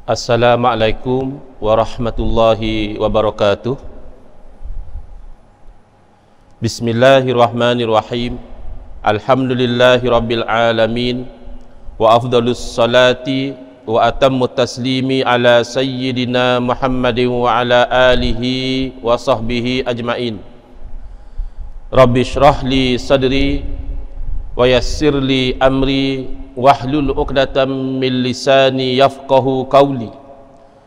Assalamualaikum warahmatullahi wabarakatuh. Bismillahirrahmanirrahim. Alhamdulillahi rabbil alamin. Wa afdalus salati wa atammu taslimi ala sayyidina Muhammadin wa ala alihi wa sahbihi ajmain. Rabbi shrah li sadri wa yassir li amri wahlul 'uqdatam min lisani yafqahu qawli.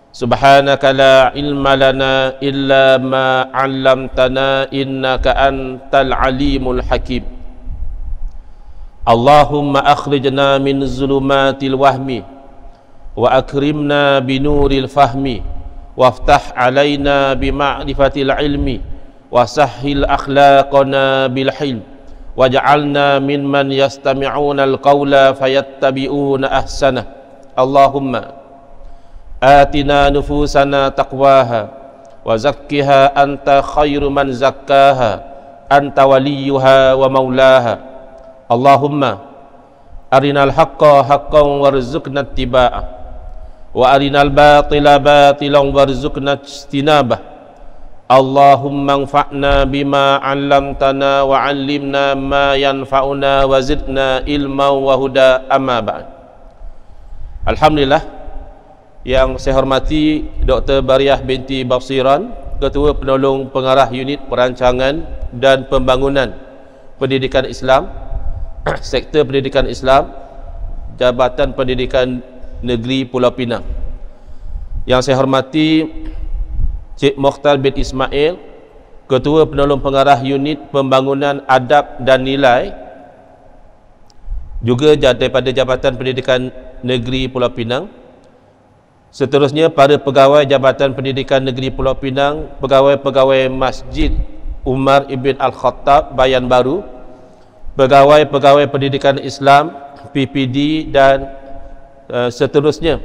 Subhanaka la ilma lana illa ma 'allamtana innaka antal alimul hakim. Allahumma akhrijna min zulumatil wahmi wa akrimna binuril fahmi waftah alaina bima'rifatil ilmi wa sahhil akhlaqana bil hilm waj'alna mimman yastami'una al-qawla fayattabi'una ahsanah. Allahumma atina nufusana taqwaha wa zakkiha anta khairu man zakkaha anta waliyuha wa maulaha. Allahumma arinal haqqa haqqan warzuqna ittiba'ah wa arinal batila batilan warzuqna ijtinabah. Allahumma anfa'na bima 'allamtana wa 'allimna ma yanfa'una wa zidna ilma wa huda, amma ba'd. Alhamdulillah, yang saya hormati Dr. Bariah binti Basiran, Ketua Penolong Pengarah Unit Perancangan dan Pembangunan Pendidikan Islam, Sektor Pendidikan Islam, Jabatan Pendidikan Negeri Pulau Pinang. Yang saya hormati Cik Mokhtar bin Ismail, Ketua Penolong Pengarah Unit Pembangunan Adab dan Nilai, juga daripada Jabatan Pendidikan Negeri Pulau Pinang. Seterusnya para pegawai Jabatan Pendidikan Negeri Pulau Pinang, pegawai-pegawai Masjid Umar Ibn Al-Khattab Bayan Baru, pegawai-pegawai Pendidikan Islam PPD, dan seterusnya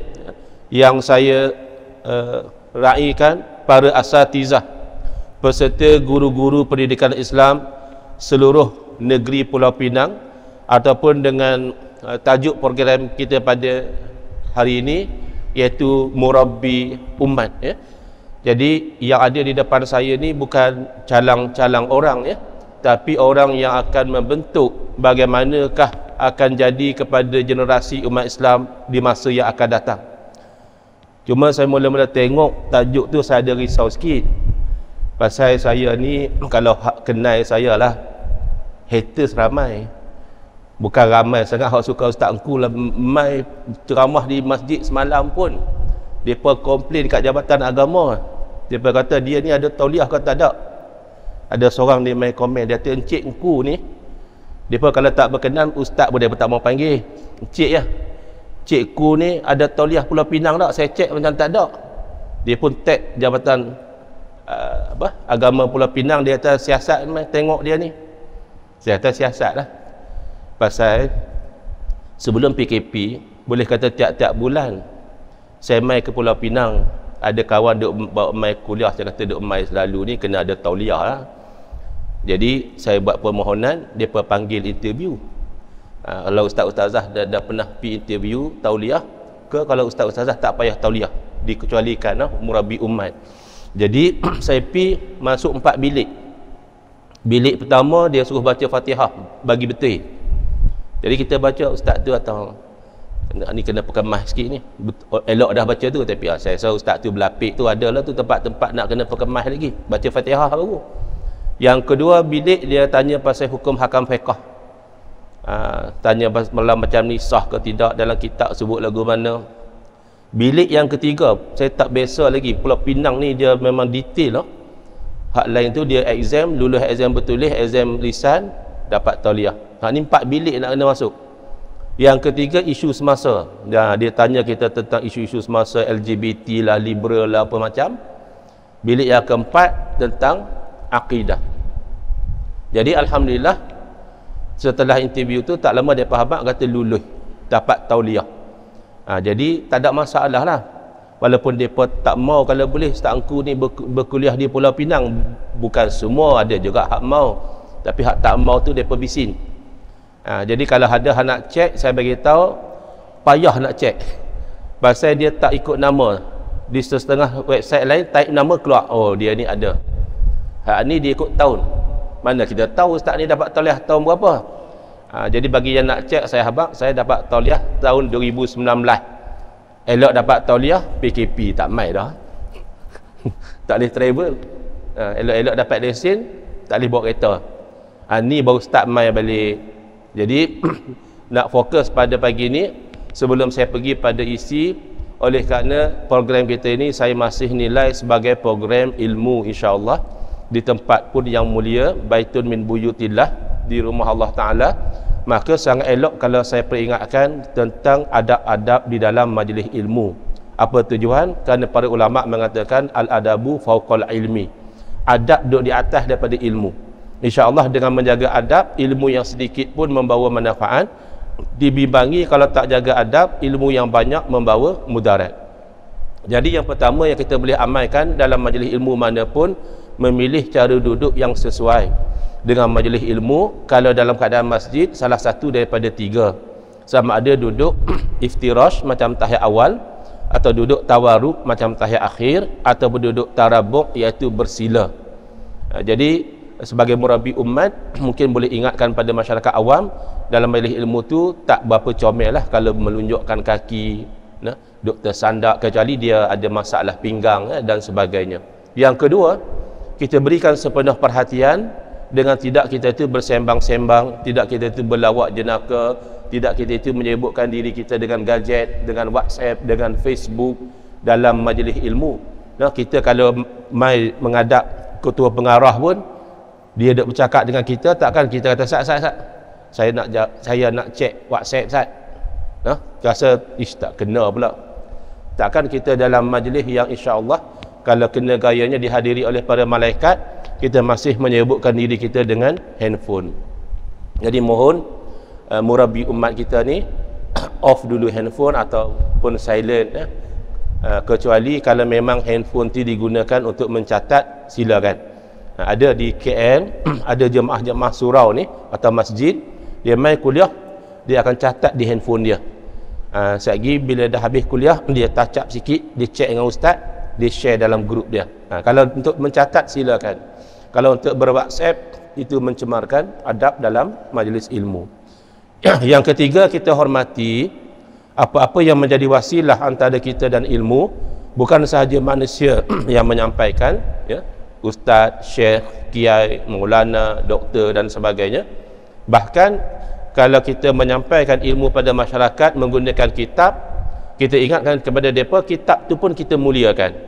yang saya raikan para asatizah peserta guru-guru pendidikan Islam seluruh negeri Pulau Pinang, ataupun dengan tajuk program kita pada hari ini iaitu Murabbi Umat, ya. Jadi yang ada di depan saya ni bukan calang-calang orang, ya, tapi orang yang akan membentuk bagaimanakah akan jadi kepada generasi umat Islam di masa yang akan datang. Cuma saya mula-mula tengok tajuk tu saya ada risau sikit. Pasal saya ni, kalau kenal saya lah, haters ramai. Bukan ramai sangat hak suka Ustaz Engku lah mai ceramah di masjid semalam pun. Depa komplain dekat Jabatan Agama. Depa kata dia ni ada tauliah ke tak ada. Ada seorang dia mai komen, dia kata Encik Engku ni, depa kalau tak berkenan ustaz pun dia tak mau panggil. Encik ya. Cikgu ni ada tauliah Pulau Pinang tak? Saya cek macam tak ada. Dia pun tag Jabatan Agama Pulau Pinang. Dia kata siasat, tengok dia ni. Saya kata siasat lah. Pasal sebelum PKP, boleh kata tiap-tiap bulan saya mai ke Pulau Pinang. Ada kawan duk bawa mai kuliah, saya kata duk mai selalu ni kena ada tauliah lah. Jadi saya buat permohonan, dia panggil interview. Kalau ustaz-ustazah dah pernah pergi interview tauliah ke, kalau ustaz-ustazah tak payah tauliah, dikecualikan Murabbi Umat. Jadi saya pergi masuk 4 bilik. Bilik pertama dia suruh baca Fatihah bagi betul. Jadi kita baca, ustaz tu atau ni kena perkemas sikit ni. Elok dah baca tu, tapi saya rasa ustaz tu berlapik tu adalah tu tempat-tempat nak kena perkemas lagi. Baca Fatihah baru. Yang kedua bilik dia tanya pasal hukum hakam fiqh. Tanya malam macam ni sah ke tidak, dalam kitab sebut lagu mana. Bilik yang ketiga saya tak biasa lagi. Pulau Pinang ni dia memang detail lah. Hak lain tu dia exam, lulus exam bertulis, exam lisan, dapat tauliah. Ni 4 bilik nak kena masuk. Yang ketiga isu semasa. Dia tanya kita tentang isu-isu semasa, LGBT lah, liberal lah, apa macam. Bilik yang keempat tentang akidah. Jadi alhamdulillah, setelah interview tu tak lama dia habaq kata lulus, dapat tauliah. Jadi tak ada masalah lah. Walaupun mereka tak mau, kalau boleh Ustaz Engku ni berkuliah di Pulau Pinang. Bukan semua, ada juga hak mau, tapi hak tak mau tu mereka bisin. Jadi kalau ada hak nak cek, saya bagi tahu payah nak cek. pasal dia tak ikut nama. Di setengah website lain type nama keluar, oh dia ni ada. Hak ni dia ikut tahun. Mana kita tahu ustaz ni dapat tauliah tahun berapa? Jadi bagi yang nak cek, saya dapat tauliah tahun 2019. Elok dapat tauliah PKP tak mai dah. Tak boleh travel. Elok-elok dapat lesen, tak boleh bawa kereta. Ni baru start mai balik. Jadi nak fokus pada pagi ni sebelum saya pergi pada isi, oleh kerana program kita ini saya masih nilai sebagai program ilmu, insya-Allah, di tempat pun yang mulia, Baitun min Buyutillah, di rumah Allah Ta'ala. Maka sangat elok kalau saya peringatkan tentang adab-adab di dalam majlis ilmu. Apa tujuan? Kerana para ulama mengatakan al-adabu fauqal ilmi, adab duduk di atas daripada ilmu. InsyaAllah dengan menjaga adab, ilmu yang sedikit pun membawa manfaat. Dibimbangi kalau tak jaga adab, ilmu yang banyak membawa mudarat. Jadi yang pertama yang kita boleh amalkan dalam majlis ilmu manapun, memilih cara duduk yang sesuai dengan majlis ilmu. Kalau dalam keadaan masjid, salah satu daripada tiga, sama ada duduk iftirash macam tahiyat awal, atau duduk tawaruk macam tahiyat akhir, ataupun duduk tarabuk iaitu bersila. Jadi sebagai murabi umat, mungkin boleh ingatkan pada masyarakat awam, dalam majlis ilmu tu tak berapa comel lah kalau melunjukkan kaki, duduk tersandak, kecuali dia ada masalah pinggang dan sebagainya. Yang kedua, kita berikan sepenuh perhatian dengan tidak kita itu bersembang-sembang, tidak kita itu berlawak jenaka, tidak kita itu menyebutkan diri kita dengan gadget, dengan WhatsApp, dengan Facebook dalam majlis ilmu. Kita kalau mai menghadap ketua pengarah pun, dia duk bercakap dengan kita, takkan kita kata Sat, saya nak cek WhatsApp Sat. Rasa tak kena pula. Takkan kita dalam majlis yang insya-Allah kalau kena gayanya dihadiri oleh para malaikat, kita masih menyebutkan diri kita dengan handphone. Jadi mohon murabi umat kita ni off dulu handphone ataupun silent, kecuali kalau memang handphone tu digunakan untuk mencatat, silakan. Ada di KL ada jemaah-jemaah surau ni atau masjid, dia mai kuliah, dia akan catat di handphone dia. Sekali bila dah habis kuliah, dia touch up sikit, dia check dengan ustaz, dia share dalam grup dia. Kalau untuk mencatat silakan. Kalau untuk ber-WhatsApp, itu mencemarkan adab dalam majlis ilmu. Yang ketiga, kita hormati apa-apa yang menjadi wasilah antara kita dan ilmu, bukan sahaja manusia yang menyampaikan, ya, ustaz, syekh, kiai, maulana, doktor dan sebagainya. Bahkan kalau kita menyampaikan ilmu pada masyarakat menggunakan kitab, kita ingatkan kepada mereka, kitab tu pun kita muliakan.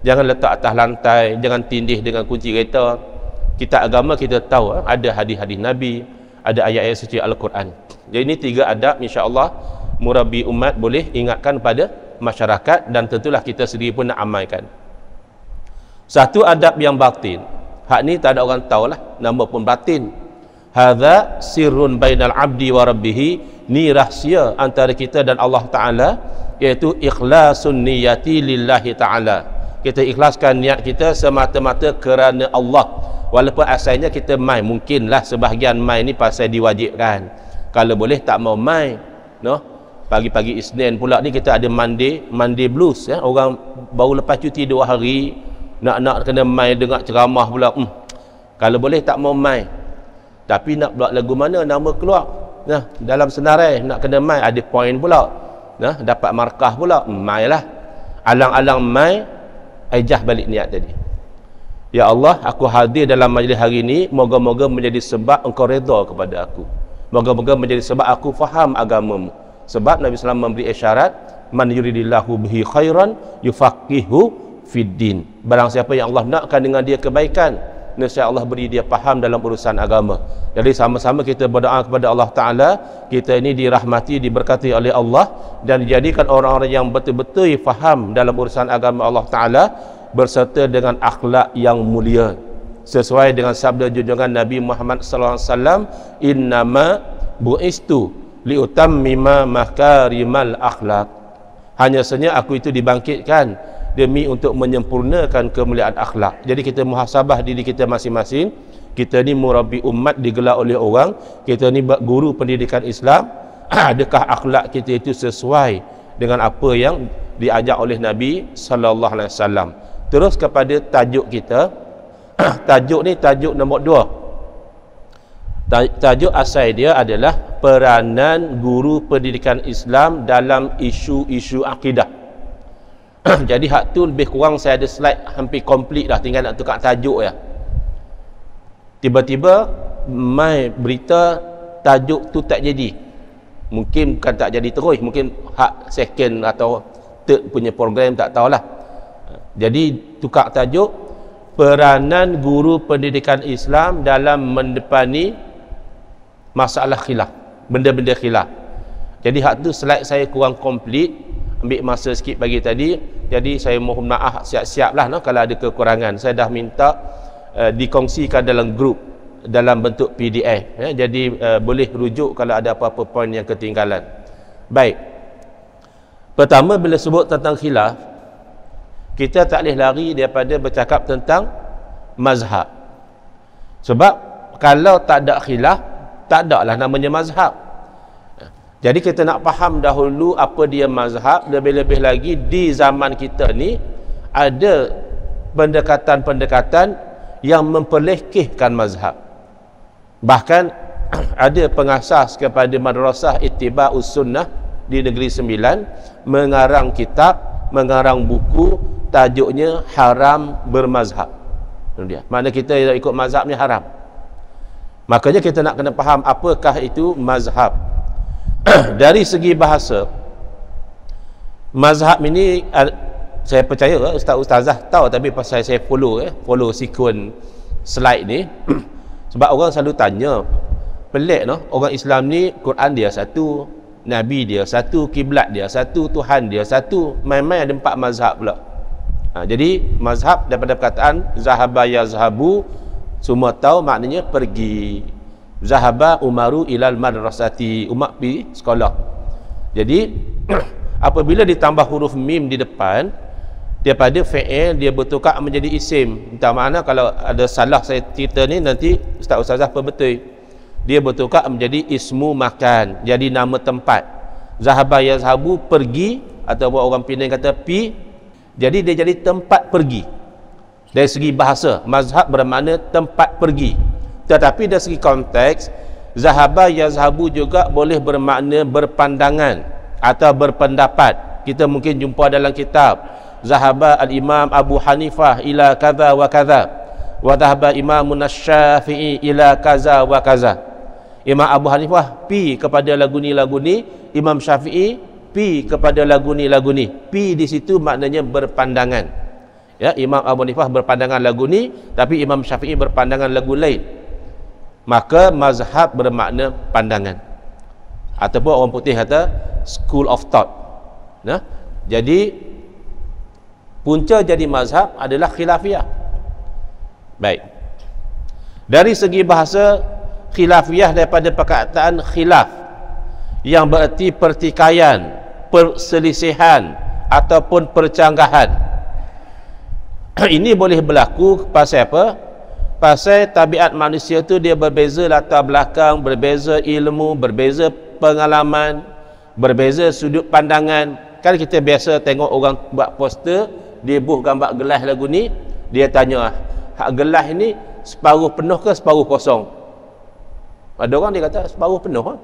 Jangan letak atas lantai, jangan tindih dengan kunci kereta. Kitab agama kita tahu ada hadis-hadis Nabi, ada ayat-ayat suci Al-Quran. Jadi ini tiga adab, insya-Allah murabi umat boleh ingatkan pada masyarakat, dan tentulah kita sendiri pun nak amalkan. Satu adab yang batin, hak ni tak ada orang tahu lah, nama pun batin. Hadza sirrun bainal abdi wa rabbih, ni rahsia antara kita dan Allah Ta'ala, iaitu ikhlasun niyati lillahi ta'ala. Kita ikhlaskan niat kita semata-mata kerana Allah. Walaupun asalnya kita mai, mungkinlah sebahagian mai ni pasal diwajibkan. Kalau boleh tak mau mai, pagi-pagi Isnin pula ni kita ada Monday blues, ya. Orang baru lepas cuti 2 hari, nak kena mai dengar ceramah pula. Kalau boleh tak mau mai. Tapi nak pula lagu mana, nama keluar. Dalam senarai nak kena mai, ada poin pula. Dapat markah pula, mai lah. Alang-alang mai, ejah balik niat tadi. Ya Allah, aku hadir dalam majlis hari ini, moga-moga menjadi sebab engkau redha kepada aku. Moga-moga menjadi sebab aku faham agamamu. Sebab Nabi SAW memberi isyarat, man yuridillahu bihi khairan yufaqihu fid din. Barang siapa yang Allah nakkan dengan dia kebaikan, nescaya Allah beri dia faham dalam urusan agama. Jadi sama-sama kita berdoa kepada Allah Ta'ala, kita ini dirahmati, diberkati oleh Allah, dan dijadikan orang-orang yang betul-betul faham dalam urusan agama Allah Ta'ala, berserta dengan akhlak yang mulia, sesuai dengan sabda junjungan Nabi Muhammad sallallahu alaihi wasallam, innama bu'istu liutammima makarimal akhlak. Hanya saja aku itu dibangkitkan demi untuk menyempurnakan kemuliaan akhlak. Jadi kita muhasabah diri kita masing-masing. Kita ni murabi umat digelar oleh orang, kita ni guru pendidikan Islam. Adakah akhlak kita itu sesuai dengan apa yang diajak oleh Nabi sallallahu alaihi wasallam. Terus kepada tajuk kita. Tajuk ni tajuk nombor 2. Tajuk asal dia adalah peranan guru pendidikan Islam dalam isu-isu akidah. Jadi hak tu lebih kurang saya ada slide hampir komplit dah, tinggal nak tukar tajuk ya. Tiba-tiba mai berita tajuk tu tak jadi. Mungkin bukan tak jadi terus, mungkin hak second atau third punya program, tak tahulah. Jadi tukar tajuk peranan guru pendidikan Islam dalam mendepani masalah khilaf, benda-benda khilaf. Jadi hak tu slide saya kurang komplit, ambil masa sikit pagi tadi. Jadi saya mohon maaf, siap-siap lah kalau ada kekurangan. Saya dah minta dikongsikan dalam grup dalam bentuk PDF ya. Jadi boleh rujuk kalau ada apa-apa poin yang ketinggalan. Baik, pertama bila sebut tentang khilaf, kita tak boleh lari daripada bercakap tentang mazhab. Sebab kalau tak ada khilaf, tak ada lah namanya mazhab. Jadi kita nak faham dahulu apa dia mazhab. Lebih-lebih lagi di zaman kita ni ada pendekatan-pendekatan yang memperlekehkan mazhab. Bahkan ada pengasas kepada madrasah Ittiba'us Sunnah di Negeri Sembilan mengarang kitab, mengarang buku, tajuknya Haram Bermazhab. Itu dia. Mana kita ikut mazhabnya haram. Makanya kita nak kena faham apakah itu mazhab. Dari segi bahasa, mazhab ini saya percaya ustaz-ustazah tahu, tapi pasal saya follow sequence slide ni sebab orang selalu tanya, pelik orang Islam ni Quran dia satu, Nabi dia satu, kiblat dia satu, Tuhan dia satu, main-main ada 4 mazhab pula. Jadi mazhab daripada perkataan zahaba yazhabu, semua tahu maknanya pergi. Zahaba Umaru ilal madrasati, Umar pergi sekolah. Jadi apabila ditambah huruf mim di depan, daripada fi'il dia bertukar menjadi isim. Entah mana, kalau ada salah saya cerita ni nanti ustaz-ustazah perbetul. Dia bertukar menjadi ismu makan, jadi nama tempat. Zahaba yazhabu pergi, ataupun orang Penang kata pi, jadi dia jadi tempat pergi. Dari segi bahasa, mazhab bermakna tempat pergi. Tetapi dari segi konteks, zahaba yazhabu juga boleh bermakna berpandangan atau berpendapat. Kita mungkin jumpa dalam kitab, zahaba al-imam Abu Hanifah ila kaza wa kaza, wa dhahaba imamun Syafi'i ila kaza wa kaza. Imam Abu Hanifah pi kepada lagu ni, Imam Syafi'i pi kepada lagu ni. Pi di situ maknanya berpandangan. Ya, Imam Abu Hanifah berpandangan lagu ni, tapi Imam Syafi'i berpandangan lagu lain. Maka mazhab bermakna pandangan, ataupun orang putih kata school of thought. Nah, jadi punca jadi mazhab adalah khilafiyah. Baik, dari segi bahasa, khilafiyah daripada perkataan khilaf yang bererti pertikaian, perselisihan ataupun percanggahan. Ini boleh berlaku pasal apa? Pasal tabiat manusia tu dia berbeza latar belakang, berbeza ilmu, berbeza pengalaman, berbeza sudut pandangan. Kan kita biasa tengok orang buat poster, dia buh gambar gelas lagu ni, dia tanya, hak gelas ni separuh penuh ke separuh kosong? Ada orang dia kata separuh penuh.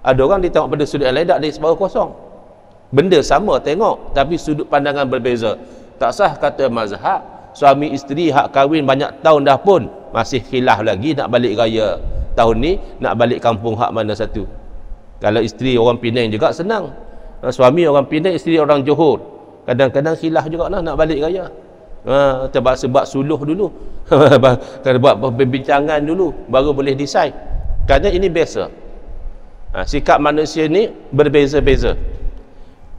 Ada orang dia tengok pada sudut yang lain, tak, dia separuh kosong. Benda sama tengok, tapi sudut pandangan berbeza. Tak sah kata mazhab. Suami isteri hak kahwin banyak tahun dah pun masih khilaf lagi nak balik raya tahun ni, nak balik kampung hak mana satu. Kalau isteri orang Penang juga senang, suami orang Penang, isteri orang Johor, kadang-kadang khilaf juga lah nak balik raya. Terpaksa buat suluh dulu kena buat perbincangan dulu baru boleh decide. Kerana ini biasa, sikap manusia ni berbeza-beza.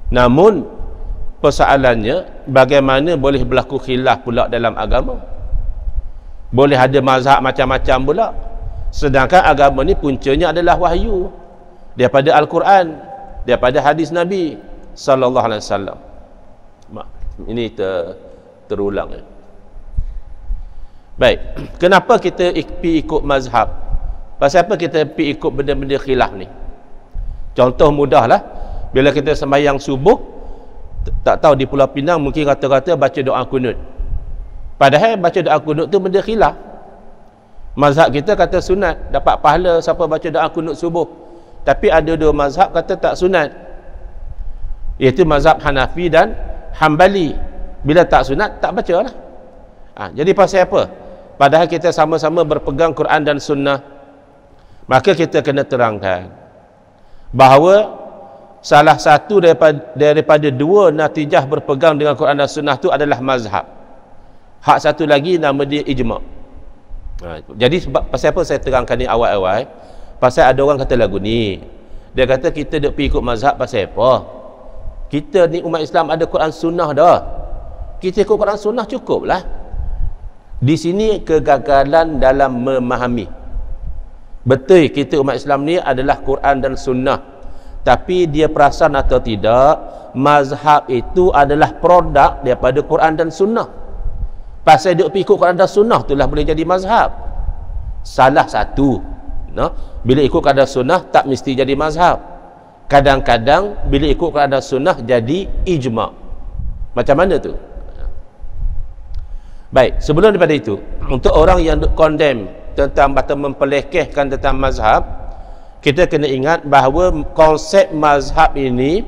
Namun persoalannya, bagaimana boleh berlaku khilaf pula dalam agama? Boleh ada mazhab macam-macam pula. Sedangkan agama ni puncanya adalah wahyu daripada Al-Quran, daripada hadis Nabi sallallahu alaihi wasallam. Ini terulang. Baik, kenapa kita pergi ikut mazhab? Pasal apa kita pergi ikut benda-benda khilaf ni? Contoh mudahlah, bila kita sembahyang subuh, tak tahu di Pulau Pinang mungkin kata-kata baca doa kunut. Padahal baca doa kunut tu benda khilaf. Mazhab kita kata sunat, dapat pahala siapa baca doa kunut subuh. Tapi ada dua mazhab kata tak sunat, iaitu mazhab Hanafi dan Hambali. Bila tak sunat, tak baca lah. Jadi pasal apa? Padahal kita sama-sama berpegang Quran dan sunnah. Maka kita kena terangkan bahawa salah satu daripada dua natijah berpegang dengan Quran dan sunnah tu adalah mazhab. Hak satu lagi nama dia ijma'. Jadi sebab pasal apa saya terangkan ni awal-awal? Pasal ada orang kata lagu ni, dia kata kita duk pergi ikut mazhab pasal apa? Kita ni umat Islam ada Quran sunnah dah, kita ikut Quran sunnah cukup lah. Di sini kegagalan dalam memahami. Betul kita umat Islam ni adalah Quran dan sunnah, tapi dia perasan atau tidak, mazhab itu adalah produk daripada Quran dan sunnah. Pasal dia ikut Quran dan sunnah itulah boleh jadi mazhab. Salah satu, bila ikut Quran dan sunnah tak mesti jadi mazhab. Kadang-kadang bila ikut Quran dan sunnah jadi ijma'. Macam mana tu? Baik, sebelum daripada itu, untuk orang yang condemn tentang atau mempelekehkan tentang mazhab, kita kena ingat bahawa konsep mazhab ini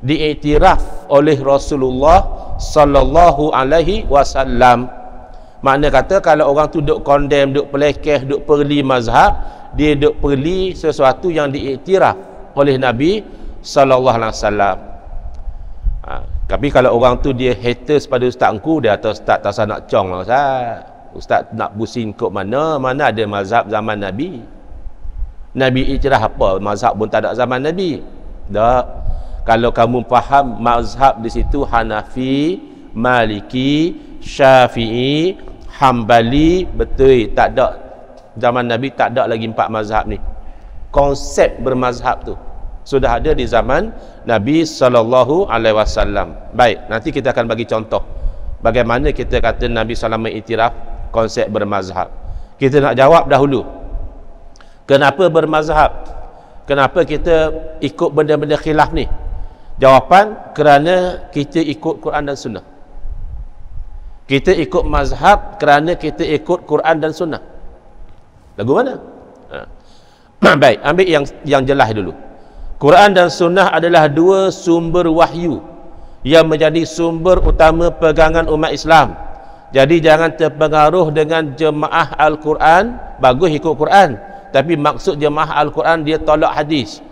diiktiraf oleh Rasulullah sallallahu alaihi wasallam. Makna kata kalau orang tu duk condemn, duk pelekeh, duk perli mazhab, dia duk perli sesuatu yang diiktiraf oleh Nabi sallallahu alaihi wasallam. Tapi kalau orang tu dia haters pada ustaz engku, dia kata ustaz tak nak cong lah ustaz. Ustaz nak pusing kok mana ada mazhab zaman Nabi. Nabi iktiraf apa? Mazhab pun tak ada zaman Nabi. Tak. Kalau kamu faham mazhab di situ Hanafi, Maliki, Syafi'i, Hambali, betul, tak ada zaman Nabi, tak ada lagi 4 mazhab ni. Konsep bermazhab tu sudah ada di zaman Nabi sallallahu alaihi wasallam. Baik, nanti kita akan bagi contoh bagaimana kita kata Nabi sallallahu alaihi wasallam iktiraf konsep bermazhab. Kita nak jawab dahulu, kenapa bermazhab? Kenapa kita ikut benda-benda khilaf ni? Jawapan, kerana kita ikut Quran dan sunnah. Kita ikut mazhab kerana kita ikut Quran dan sunnah. Lagu mana? Baik, ambil yang jelas dulu. Quran dan sunnah adalah dua sumber wahyu yang menjadi sumber utama pegangan umat Islam. Jadi jangan terpengaruh dengan jemaah Al-Quran. Bagus ikut Quran, tapi maksud jemaah Al-Quran dia tolak hadis.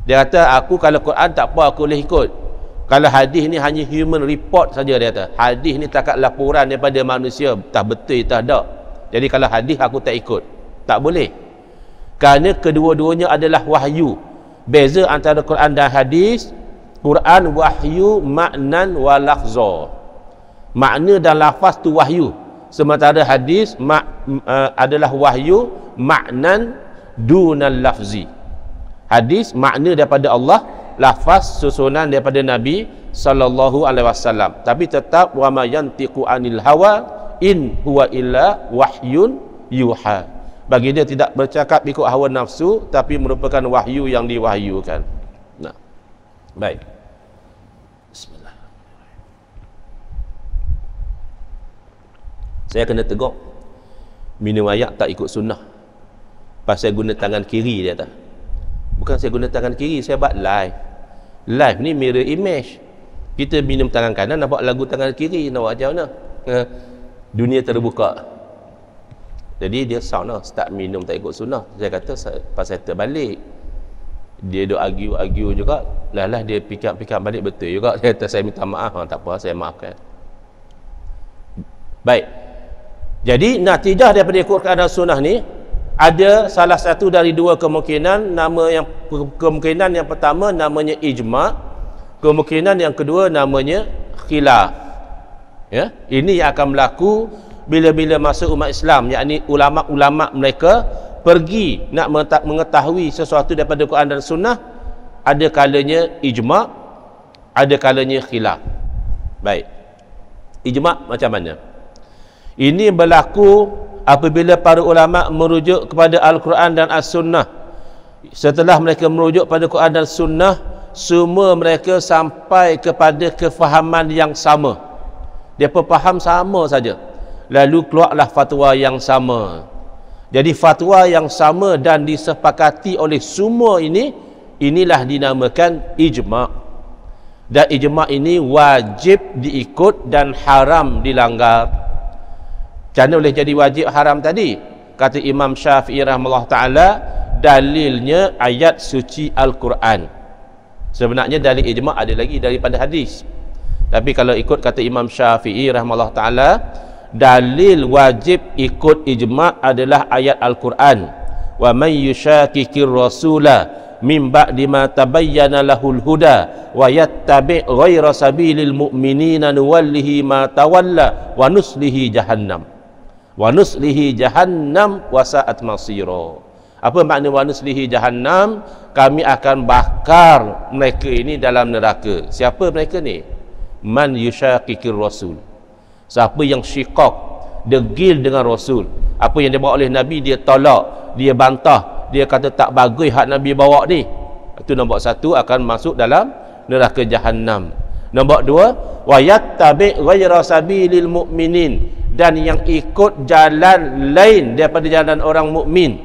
Dia kata aku kalau Quran tak apa aku boleh ikut, kalau hadis ni hanya human report saja. Dia kata hadis ni takat laporan daripada manusia, tak betul tak ada. Jadi kalau hadis aku tak ikut, tak boleh. Kerana kedua-duanya adalah wahyu. Beza antara Quran dan hadis, Quran wahyu maknan wa lafza. Makna dan lafaz tu wahyu, sementara hadis adalah wahyu maknan dunal lafzi. Hadis makna daripada Allah, lafaz susunan daripada Nabi sallallahu alaihi wasallam, tapi tetap wa ma yantiqu anil hawa in huwa illa wahyun yuha. Bagi dia tidak bercakap ikut hawa nafsu, tapi merupakan wahyu yang diwahyukan. Nah, baik. Bismillah. Saya kena tegur minum ayak tak ikut sunnah, pasal guna tangan kiri. Dia kata bukan saya guna tangan kiri, saya buat live. Live ni mirror image. Kita minum tangan kanan, nampak lagu tangan kiri, nak buat macam mana? Dunia terbuka. Jadi dia sound lah, start minum tak ikut sunnah. Saya kata pasal terbalik. Dia duk argue juga. Lah dia pick up balik, betul juga. Saya kata saya minta maaf. Tak apa, saya maafkan. Baik. Jadi natijah daripada ikut Quran dan sunnah ni, ada salah satu dari dua kemungkinan. Kemungkinan yang pertama namanya ijma', kemungkinan yang kedua namanya khilaf. Ya, ini yang akan berlaku bila-bila masa umat Islam, yakni ulama-ulama mereka pergi nak mengetahui sesuatu daripada Quran dan sunnah. Ada kalanya ijma', ada kalanya khilaf. Baik, ijma' macam mana? Ini berlaku apabila para ulama merujuk kepada Al-Quran dan As-Sunnah. Setelah mereka merujuk pada Quran dan Sunnah, semua mereka sampai kepada kefahaman yang sama. Mereka faham sama saja, lalu keluarlah fatwa yang sama. Jadi fatwa yang sama dan disepakati oleh semua ini, inilah dinamakan ijma'. Dan ijma' ini wajib diikut dan haram dilanggar. Macam mana boleh jadi wajib haram tadi? Kata Imam Syafi'i rahimahullah ta'ala, dalilnya ayat suci Al-Quran. Sebenarnya dalil ijma' ada lagi daripada hadis, tapi kalau ikut kata Imam Syafi'i rahimahullah ta'ala, dalil wajib ikut ijma' adalah ayat Al-Quran. Wa man yushakikir rasula min ba'di ma tabayyana lahul huda wa yattabi' ghayra sabilil mu'minina nuwallihi ma tawalla wa nuslihi jahannam wa sa'at masira. Apa makna wa nuslihi jahannam? Kami akan bakar mereka ini dalam neraka. Siapa mereka ni? Man yushakikir rasul, siapa yang syiqaq, degil dengan Rasul. Apa yang dibawa oleh Nabi dia tolak, dia bantah, dia kata tak bagus hak Nabi bawa ni. Itu nombor satu, akan masuk dalam neraka jahannam. Nombor dua, wa yattabi' ghayra sabilil mu'minin, dan yang ikut jalan lain daripada jalan orang mukmin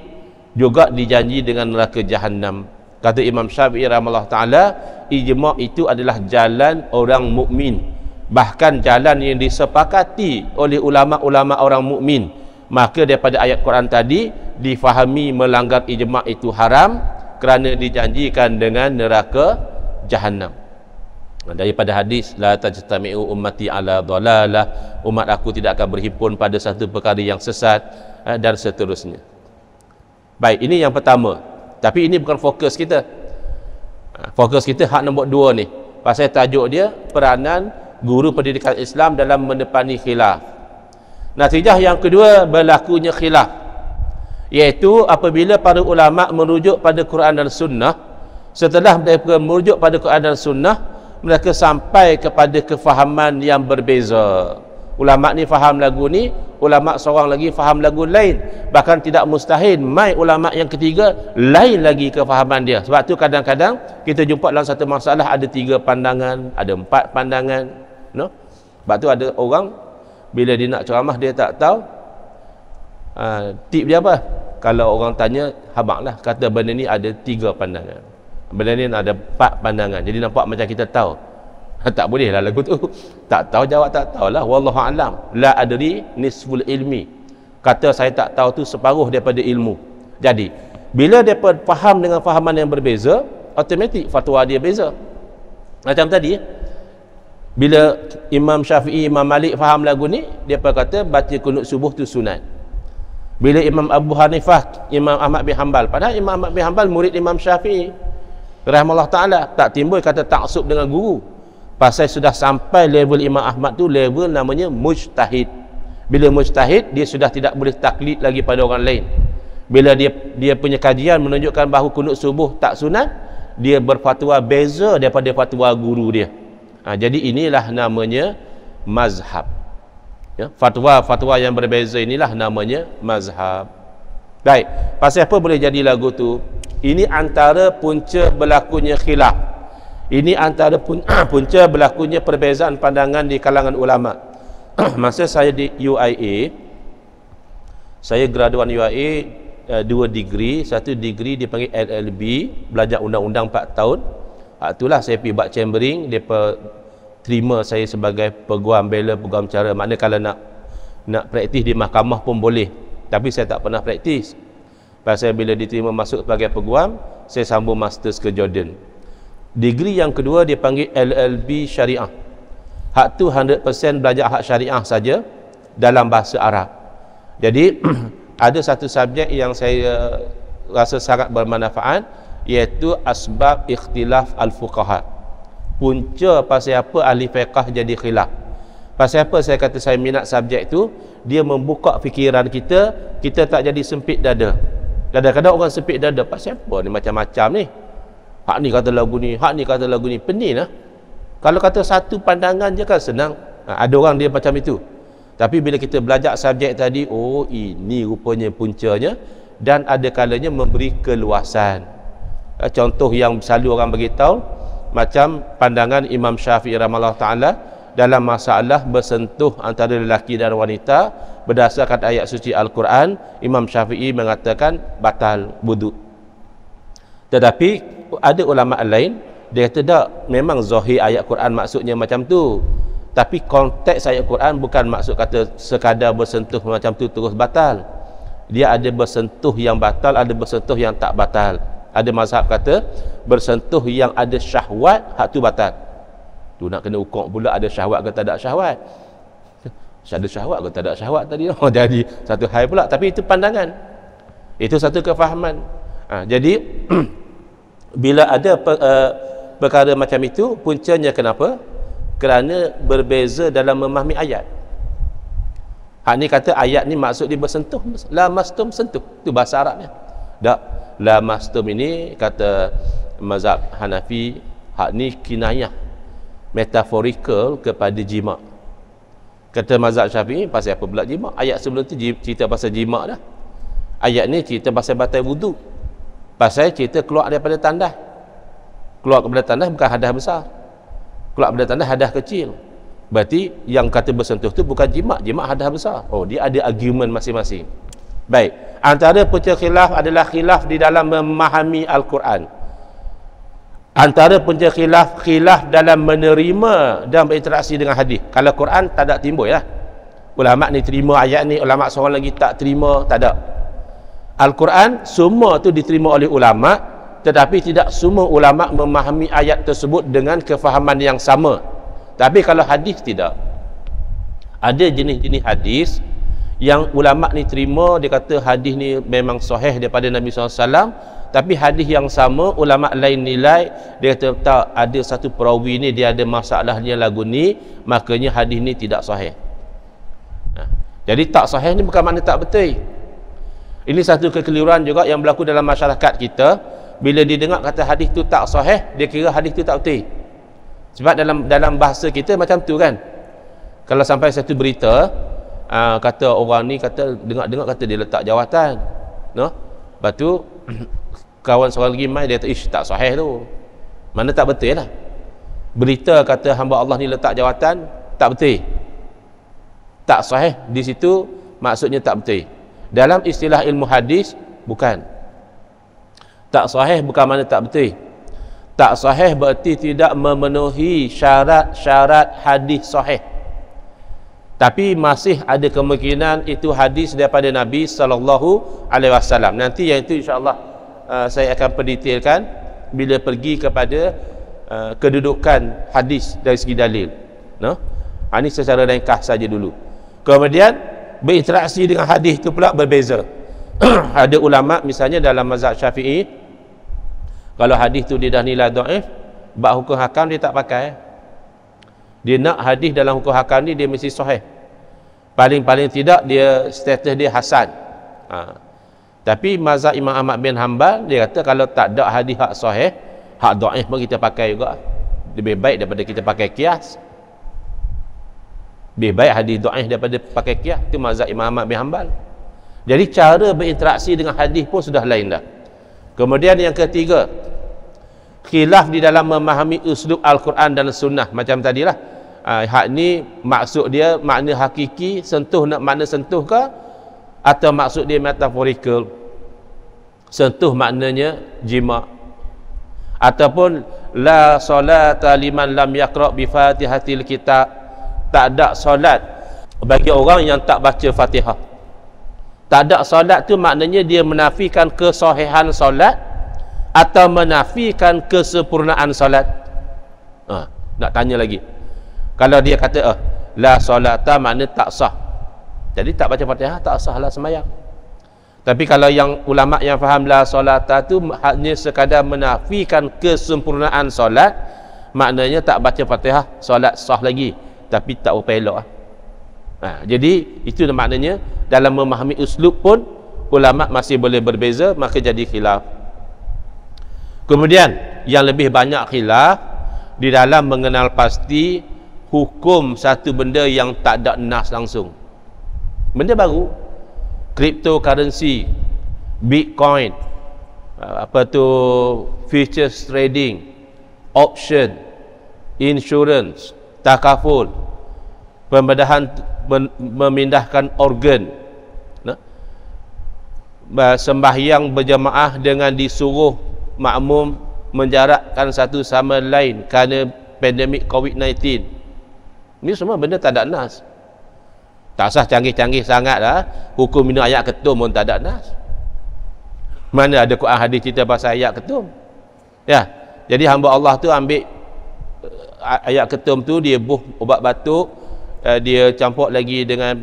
juga dijanji dengan neraka jahannam. Kata Imam Syafi'i rahimahullah ta'ala, ijma' itu adalah jalan orang mukmin, bahkan jalan yang disepakati oleh ulama-ulama orang mukmin. Maka daripada ayat Quran tadi difahami melanggar ijma' itu haram kerana dijanjikan dengan neraka jahannam. Daripada hadis, la tajtami'u ummati ala dhalalah, umat aku tidak akan berhimpun pada satu perkara yang sesat, dan seterusnya. Baik, ini yang pertama. Tapi ini bukan fokus kita. Fokus kita hak nombor dua ni. Pasal tajuk dia peranan guru pendidikan Islam dalam mendepani khilaf. Natijah yang kedua berlakunya khilaf, iaitu apabila para ulama merujuk pada Quran dan Sunnah. Setelah mereka merujuk pada Quran dan Sunnah, mereka sampai kepada kefahaman yang berbeza. Ulama ni faham lagu ni, ulama seorang lagi faham lagu lain. Bahkan tidak mustahil mai ulama yang ketiga lain lagi kefahaman dia. Sebab tu kadang-kadang kita jumpa dalam satu masalah ada 3 pandangan, ada 4 pandangan, no? Sebab tu ada orang bila dia nak ceramah dia tak tahu tip dia apa. Kalau orang tanya, habaqlah kata benda ni ada 3 pandangan, benda ni ada 4 pandangan, jadi nampak macam kita tahu. Tak boleh lah lagu tu. Tak tahu, jawab tak tahu lah. Wallahu a'lam. La adri nisful ilmi. Kata saya tak tahu tu separuh daripada ilmu. Jadi bila dia faham dengan fahaman yang berbeza, automatik fatwa dia beza. Macam tadi, bila Imam Syafi'i, Imam Malik faham lagu ni, dia kata baca kunut subuh tu sunat. Bila Imam Abu Hanifah, Imam Ahmad bin Hanbal, padahal Imam Ahmad bin Hanbal murid Imam Syafi'i rahimahullah ta'ala, tak timbul kata taksub dengan guru. Pasal sudah sampai level Imam Ahmad tu, level namanya mujtahid. Bila mujtahid, dia sudah tidak boleh taklid lagi pada orang lain. Bila dia punya kajian menunjukkan bahawa kunut subuh tak sunat, dia berfatwa beza daripada fatwa guru dia. Jadi inilah namanya mazhab. Ya, fatwa-fatwa yang berbeza inilah namanya mazhab. Baik, pasal apa boleh jadi lagu tu? Ini antara punca berlakunya khilaf. Ini antara punca berlakunya perbezaan pandangan di kalangan ulama. Masa saya di UIA, saya graduan UIA 2 degree. 1 degree dipanggil LLB, belajar undang-undang 4 tahun. Itulah saya pergi buat chambering, mereka terima saya sebagai peguam bela, peguam cara. Maknanya kalau nak praktis di mahkamah pun boleh, tapi saya tak pernah praktis. Pasal bila diterima masuk sebagai peguam, saya sambung masters ke Jordan. Degree yang kedua dipanggil LLB Syariah. Hak tu 100% belajar hak syariah saja dalam bahasa Arab. Jadi ada satu subjek yang saya rasa sangat bermanfaat, iaitu asbab ikhtilaf al-fuqaha. Punca pasal apa ahli fiqh jadi khilaf. Pasal apa saya kata saya minat subjek tu? Dia membuka fikiran kita, kita tak jadi sempit dada. Kadang-kadang orang sempit dada, pasal apa ni macam-macam ni? Hak ni kata lagu ni, hak ni kata lagu ni, pening lah. Kalau kata satu pandangan je kan senang. Ada orang dia macam itu. Tapi bila kita belajar subjek tadi, oh ini rupanya puncanya, dan ada kalanya memberi keluasan. Contoh yang selalu orang beritahu, macam pandangan Imam Syafi'i rahimahullah ta'ala dalam masalah bersentuh antara lelaki dan wanita berdasarkan ayat suci Al-Quran. Imam Syafi'i mengatakan batal wudu. Tetapi ada ulama lain dia kata tak, memang zahir ayat Quran maksudnya macam tu, tapi konteks ayat Quran bukan maksud kata sekadar bersentuh macam tu terus batal. Dia ada bersentuh yang batal, ada bersentuh yang tak batal. Ada mazhab kata bersentuh yang ada syahwat, hak tu batal. Tu nak kena ukur pula ada syahwat ke tak ada syahwat. Ada syahwat ke tak ada syahwat tadi. Jadi satu hal pula, tapi itu pandangan. Itu satu kefahaman. Jadi bila ada perkara macam itu, puncanya kenapa? Kerana berbeza dalam memahami ayat. Hak ni kata ayat ni maksud dia bersentuh, lamastum sentuh, tu bahasa Arabnya. Tak, lamastum ini kata mazhab Hanafi, hak ni kinayah, metaphorical kepada jima'. Kata mazhab Syafi'i, pasal apa pula jima'? Ayat sebelum tu cerita pasal jima' dah. Ayat ni cerita pasal batal wudu, pasal cerita keluar daripada tandas. Keluar daripada tandas bukan hadas besar, keluar daripada tandas hadas kecil. Berarti yang kata bersentuh tu bukan jima', jima' hadas besar. Oh, dia ada argument masing-masing. Baik, antara punca khilaf adalah khilaf di dalam memahami Al-Quran. Antara punca khilaf dalam menerima dan berinteraksi dengan hadis. Kalau Quran tak ada timbul lah, ulama ni terima ayat ni, ulama seorang lagi tak terima, tak ada. Al-Quran semua tu diterima oleh ulama, tetapi tidak semua ulama memahami ayat tersebut dengan kefahaman yang sama. Tapi kalau hadis tidak. Ada jenis-jenis hadis yang ulama ni terima, dia kata hadis ni memang sahih daripada Nabi SAW, tapi hadis yang sama ulama lain nilai, dia kata tak, ada satu perawi ni dia ada masalah dia lagu ni, makanya hadis ni tidak sahih. Jadi tak sahih ni bukan makna tak betul. Ini satu kekeliruan juga yang berlaku dalam masyarakat kita. Bila didengar kata hadis tu tak sahih, dia kira hadis tu tak betul. Sebab dalam bahasa kita macam tu kan. Kalau sampai satu berita, kata orang ni kata dengar kata dia letak jawatan, no? Lepas tu kawan seorang lagi mai, dia kata ish tak sahih tu. Mana tak betul lah. Berita kata hamba Allah ni letak jawatan, tak betul. Tak sahih di situ maksudnya tak betul. Dalam istilah ilmu hadis bukan. Tak sahih bukan mana tak betul. Tak sahih berarti tidak memenuhi syarat-syarat hadis sahih. Tapi masih ada kemungkinan itu hadis daripada Nabi SAW. Nanti yang itu insya-Allah saya akan perdetailkan bila pergi kepada kedudukan hadis dari segi dalil. No? Ini secara ringkas saja dulu. Kemudian berinteraksi dengan hadis itu pula berbeza. Ada ulama misalnya dalam mazhab Syafi'i, kalau hadis tu dia dah nilai dhaif, bab hukum hakam dia tak pakai. Dia nak hadis dalam hukum hakam ni dia mesti sahih. Paling-paling tidak dia status dia hasan. Tapi mazhab Imam Ahmad bin Hanbal dia kata kalau tak ada hadis hak sahih, hak dhaif pun kita pakai juga. Lebih baik daripada kita pakai qiyas. Lebih baik hadis dhaif daripada pakai qiyas. Itu mazhab Imam Ahmad bin Hanbal. Jadi cara berinteraksi dengan hadis pun sudah lain dah. Kemudian yang ketiga, khilaf di dalam memahami uslub Al-Quran dan Sunnah. Macam tadilah, hak ni maksud dia makna hakiki, sentuh nak makna sentuh ke, atau maksud dia metaphorical, sentuh maknanya jima', ataupun la solata liman lam yaqra' bi fatihatil kitab, tak ada solat bagi orang yang tak baca Fatihah. Tak ada solat tu maknanya dia menafikan kesahihan solat atau menafikan kesempurnaan solat. Nak tanya lagi. Kalau dia kata la solata makna tak sah, jadi tak baca Fatihah tak sah lah sembahyang. Tapi kalau yang ulama yang faham la solata tu hanya sekadar menafikan kesempurnaan solat, maknanya tak baca Fatihah solat sah lagi, tapi tak berapa elok lah. Jadi itu maknanya dalam memahami uslub pun ulama masih boleh berbeza, maka jadi khilaf. Kemudian yang lebih banyak khilaf di dalam mengenal pasti hukum satu benda yang tak ada nas langsung. Benda baru, cryptocurrency, Bitcoin, apa tu futures trading, option, insurance, takaful, pembedahan, memindahkan organ, sembahyang berjamaah dengan disuruh makmum menjarakkan satu sama lain kerana pandemik COVID-19. Ini semua benda tak ada nas. Tak sah canggih-canggih sangat lah. Hukum minum ayat ketum pun tak ada nas. Mana ada Quran hadis cerita pasal ayat ketum? Ya. Jadi hamba Allah tu ambil ayat ketum tu, dia buh ubat batuk, dia campur lagi dengan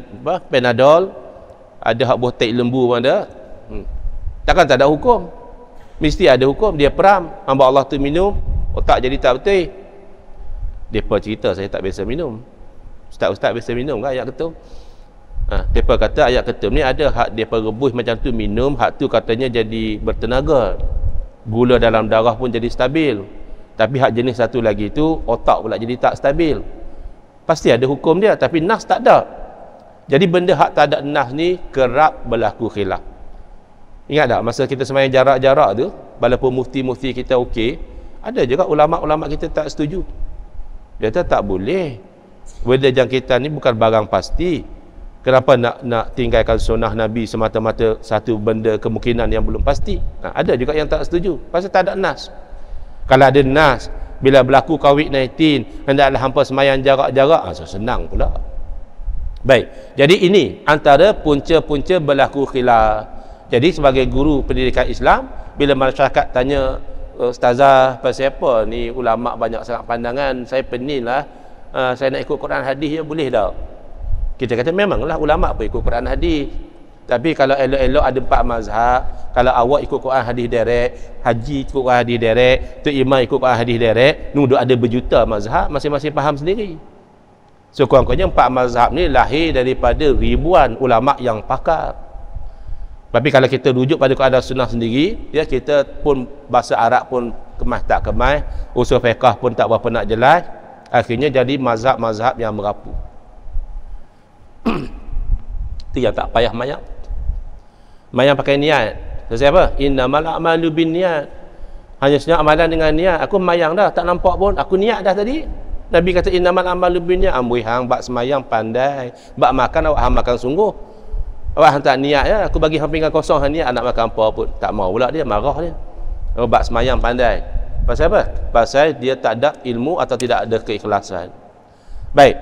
Panadol, ada hak buh tai lembu pun ada. Takkan tak ada hukum? Mesti ada hukum. Dia peram, hamba Allah tu minum, otak jadi tak betul. Depa cerita saya tak biasa minum. Ustaz-ustaz biasa minum kan ayat ketum? Depa kata ayat ketum ni ada hak depa rebus macam tu minum, hak tu katanya jadi bertenaga. Gula dalam darah pun jadi stabil. Tapi hak jenis satu lagi tu otak pula jadi tak stabil. Pasti ada hukum dia, tapi nas tak ada. Jadi benda hak tak ada nas ni kerap berlaku khilaf. Ingat tak masa kita sembahyang jarak-jarak tu, walaupun mufti-mufti kita okey, ada juga ulama-ulama kita tak setuju. Dia kata tak boleh. Benda jangkitan ni bukan barang pasti. Kenapa nak tinggalkan sunnah Nabi semata-mata satu benda kemungkinan yang belum pasti? Ada juga yang tak setuju. Pasal tak ada nas. Kalau ada nas, bila berlaku COVID-19, hendaklah hampa sembahyang jarak-jarak, senang pula. Baik. Jadi ini antara punca-punca berlaku khilaf. Jadi sebagai guru pendidikan Islam, bila masyarakat tanya, ustazah pasal apa ni ulama banyak sangat pandangan, saya pening lah, saya nak ikut Quran hadis je, boleh tak? Kita kata memanglah ulama pun ikut Quran hadis, tapi kalau elok-elok ada 4 mazhab, kalau awak ikut Quran hadis direct, haji ikut Quran hadis direct, tu imam ikut Quran hadis direct, duduk ada berjuta mazhab, masing-masing faham sendiri. So kurang-kurangnya 4 mazhab ni lahir daripada ribuan ulama yang pakar. Tapi kalau kita rujuk pada Quran dan Sunnah sendiri, ya, kita pun bahasa Arab pun kemas tak kemas, usul fiqh pun tak berapa nak jelas, akhirnya jadi mazhab-mazhab yang merapu. Itu yang tak payah mayang. Mayang pakai niat. Sebab apa? Innamal a'malu binniyat. Hanya senyap amalan dengan niat. Aku mayang dah, tak nampak pun. Aku niat dah tadi. Nabi kata innamal a'malu binniyat. Amboi hang bak semayang pandai. Bak makan awak hang makan sungguh. Awak hang tak niat ya. Aku bagi hang pinggan kosong hang niat nak makan apa pun. Tak mau pula dia, marah dia. Bak semayang pandai. Pasal apa? Pasal dia tak ada ilmu atau tidak ada keikhlasan. Baik.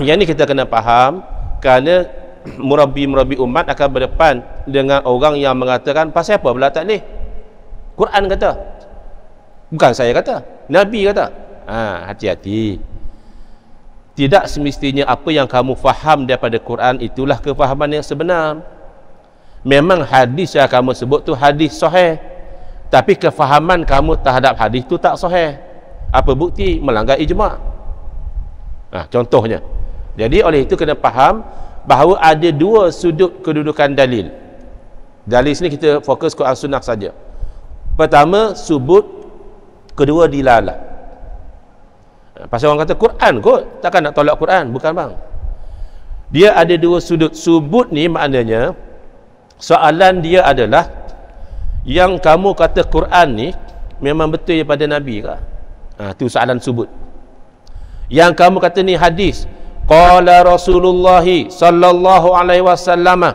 Yang ni kita kena faham, kerana murabbi-murabbi umat akan berdepan dengan orang yang mengatakan pasal apa pula tak boleh? Quran kata. Bukan saya kata, Nabi kata. Hati-hati. Tidak semestinya apa yang kamu faham daripada Quran itulah kefahaman yang sebenar. Memang hadis yang kamu sebut tu hadis sahih, tapi kefahaman kamu terhadap hadis tu tak sahih. Apa bukti? Melanggar ijma'. Contohnya. Jadi oleh itu kena faham bahawa ada 2 sudut kedudukan dalil. Dalil sini kita fokus Quran Sunnah saja. Pertama subut, kedua dilalah. Pasal orang kata Quran kot, takkan nak tolak Quran? Bukan bang. Dia ada 2 sudut. Subut ni maknanya soalan dia adalah yang kamu kata Quran ni memang betul daripada Nabi ke? Tu soalan subut. Yang kamu kata ni hadis, qala Rasulullah sallallahu alaihi wasallam,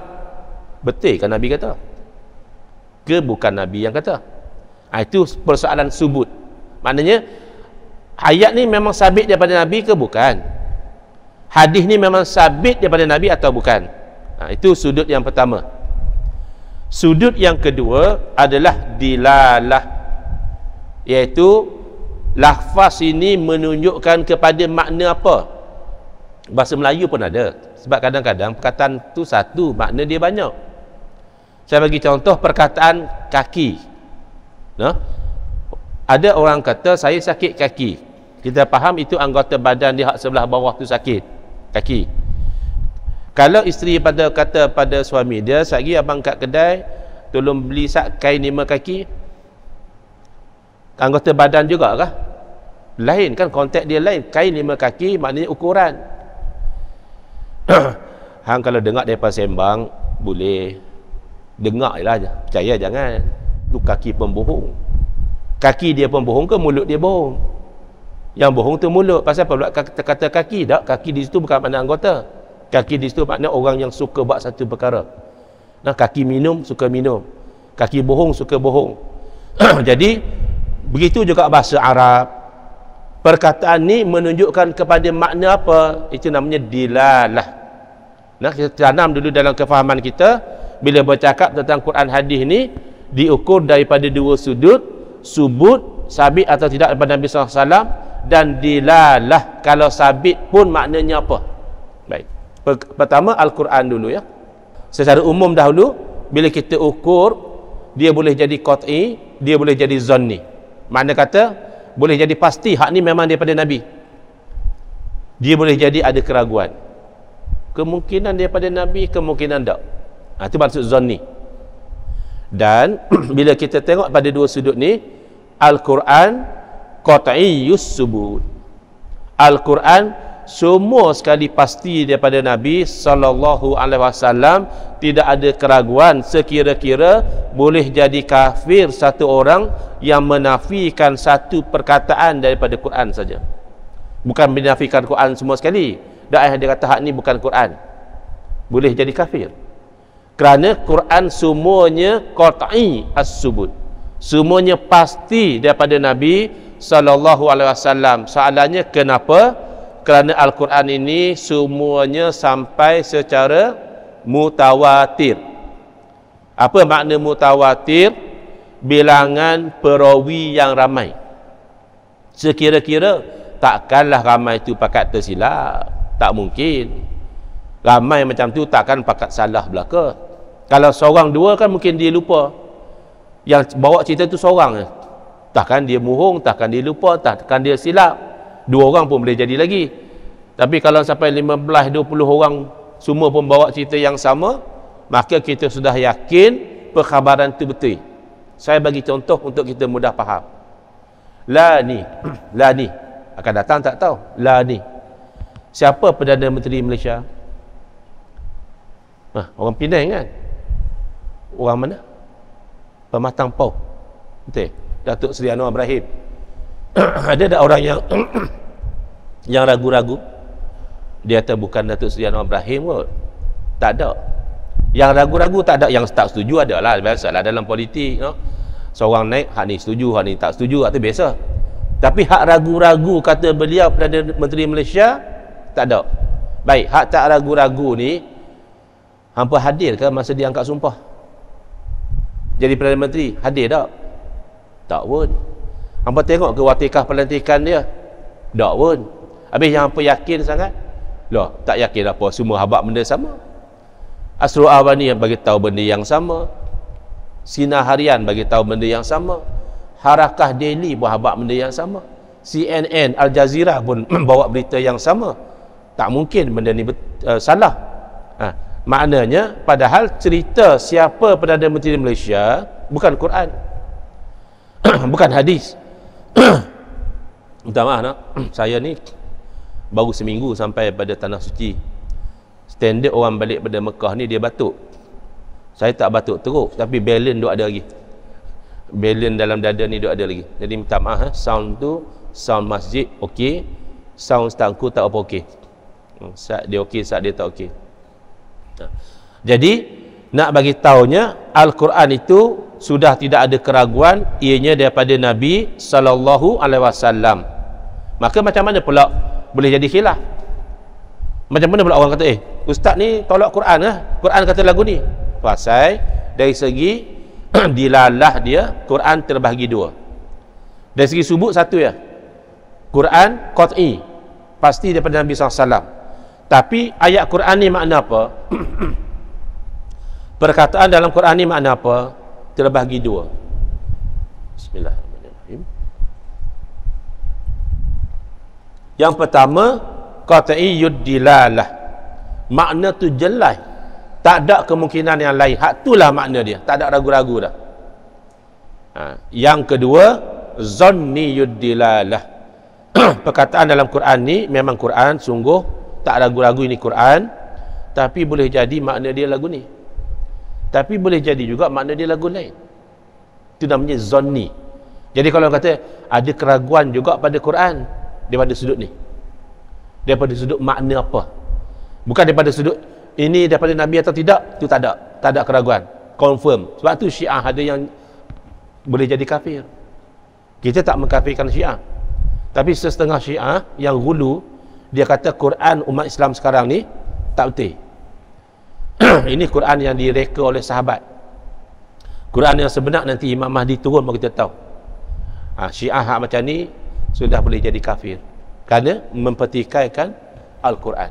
betul kan Nabi kata? Ke bukan Nabi yang kata? Itu persoalan subut. Maknanya ayat ni memang sabit daripada Nabi ke bukan? Hadis ni memang sabit daripada Nabi atau bukan? Itu sudut yang pertama. Sudut yang kedua adalah dilalah, iaitu lafaz ini menunjukkan kepada makna apa. Bahasa Melayu pun ada, sebab kadang-kadang perkataan tu satu, makna dia banyak. Saya bagi contoh perkataan kaki. Ada orang kata saya sakit kaki, kita faham itu anggota badan dia hak sebelah bawah tu sakit, kaki. Kalau isteri kata pada suami dia, "Sagi abang kat kedai tolong beli sak kain 5 kaki." Anggota badan juga kah? Lain kan, konteks dia lain. Kain 5 kaki maknanya ukuran. Hang kalau dengar daripada sembang boleh dengar je lah, percaya jangan. Tu kaki pembohong. Kaki dia pembohong ke mulut dia bohong? Yang bohong tu mulut. Pasal apa pula kata kaki? Tak, kaki di situ bukan makna anggota. Kaki di situ makna orang yang suka buat satu perkara. Nah, kaki minum, suka minum. Kaki bohong, suka bohong. Jadi, begitu juga bahasa Arab. Perkataan ni menunjukkan kepada makna apa? Itu namanya dilalah. Nah, kita tanam dulu dalam kefahaman kita, bila bercakap tentang Quran hadis ni, diukur daripada dua sudut, subut, sabit atau tidak daripada Nabi SAW, dan dilalah. Kalau sabit pun maknanya apa? Baik. Pertama, Al-Quran dulu ya. Secara umum dahulu, bila kita ukur, dia boleh jadi qat'i, dia boleh jadi zanni. Makna kata, boleh jadi pasti hak ni memang daripada Nabi. Dia boleh jadi ada keraguan. Kemungkinan daripada Nabi, kemungkinan tak. Itu maksud zanni. Dan bila kita tengok pada dua sudut ni, Al-Quran qat'iyyus subut. Al-Quran semua sekali pasti daripada Nabi sallallahu alaihi wasallam, tidak ada keraguan. Sekira-kira boleh jadi kafir satu orang yang menafikan satu perkataan daripada Quran saja. Bukan menafikan Quran semua sekali. Dah dia kata hak ni bukan Quran, boleh jadi kafir. Kerana Quran semuanya qat'i as-subut. Semuanya pasti daripada Nabi sallallahu alaihi wasallam. Soalannya kenapa? Kerana Al-Quran ini semuanya sampai secara mutawatir. Apa makna mutawatir? Bilangan perawi yang ramai. Sekira-kira takkanlah ramai itu pakat tersilap. Tak mungkin. Ramai macam tu takkan pakat salah belaka. Kalau seorang dua kan mungkin dia lupa. Yang bawa cerita tu seorang. Takkan dia bohong, takkan dia lupa, takkan dia silap. Dua orang pun boleh jadi lagi. Tapi kalau sampai 15-20 orang semua pun bawa cerita yang sama, maka kita sudah yakin perkhabaran itu betul. Saya bagi contoh untuk kita mudah faham. La ni akan datang tak tahu. La ni, siapa Perdana Menteri Malaysia? Orang Penang kan? Orang mana? Pematang Pau. Betul? Datuk Seri Anwar Ibrahim. Ada tak orang yang ragu-ragu dia kata bukan Datuk Seri Anwar Ibrahim kot? Tak ada. Yang ragu-ragu tak ada. Yang tak setuju ada lah, biasalah dalam politik, no? Seorang naik, hak ni setuju, hak ni tak setuju, itu biasa. Tapi hak ragu-ragu kata beliau Perdana Menteri Malaysia, tak ada. Baik, hak tak ragu-ragu ni hampa hadir ke masa dia angkat sumpah jadi Perdana Menteri? Hadir tak? Tak pun. Hampa tengok ke watikah pelantikan dia? Tak pun. Habis yang hampa yakin sangat? Loh, tak yakin apa, semua habaq benda sama. Asrul Awani yang bagi tahu benda yang sama. Sinar Harian bagi tahu benda yang sama. Harakah Daily pun habaq benda yang sama. CNN, Al Jazeera pun bawa berita yang sama. Tak mungkin benda ni salah. Maknanya padahal cerita siapa Perdana Menteri Malaysia bukan Quran. Bukan hadis. Minta maaf nak. Saya ni baru seminggu sampai pada Tanah Suci. Standard orang balik pada Mekah ni dia batuk. Saya tak batuk teruk, tapi balance duk ada lagi. Balance dalam dada ni duk ada lagi. Jadi minta maaf, sound tu, sound masjid okey, sound stangku tak apa okey. Saat dia okey, saat dia tak okey. Jadi nak bagi taunya Al-Quran itu sudah tidak ada keraguan, ianya daripada Nabi sallallahu alaihi wasallam. Maka macam mana pula boleh jadi khilaf? Macam mana pula orang kata ustaz ni tolak Quran lah, Quran kata lagu ni? Pasal dari segi dilalah dia, Quran terbahagi dua. Dari segi subut satu ya, Quran qat'i, pasti daripada Nabi SAW. Tapi ayat Quran ni makna apa? Perkataan dalam Quran ni makna apa? Terbahagi dua. Bismillahirrahmanirrahim. Yang pertama, qat'iyyud dilalah. Makna tu jelas, tak ada kemungkinan yang lain. Hak itulah makna dia, tak ada ragu-ragu dah. Yang kedua, zanniyud dilalah. Perkataan dalam Quran ni memang Quran, sungguh tak ragu-ragu ini Quran, tapi boleh jadi makna dia lagu ni, tapi boleh jadi juga makna dia lagu lain. Itu namanya zanni. Jadi kalau kata ada keraguan juga pada Quran, daripada sudut ni, daripada sudut makna apa, bukan daripada sudut ini daripada Nabi atau tidak. Itu tak ada keraguan, confirm. Sebab tu Syiah ada yang boleh jadi kafir. Kita tak mengkafirkan Syiah, tapi setengah Syiah yang gulu, dia kata Quran umat Islam sekarang ni tak betul. Ini Quran yang direka oleh sahabat. Quran yang sebenar nanti Imam Mahdi turun baru kita tahu. Syiah macam ni sudah boleh jadi kafir kerana mempertikaikan Al-Quran.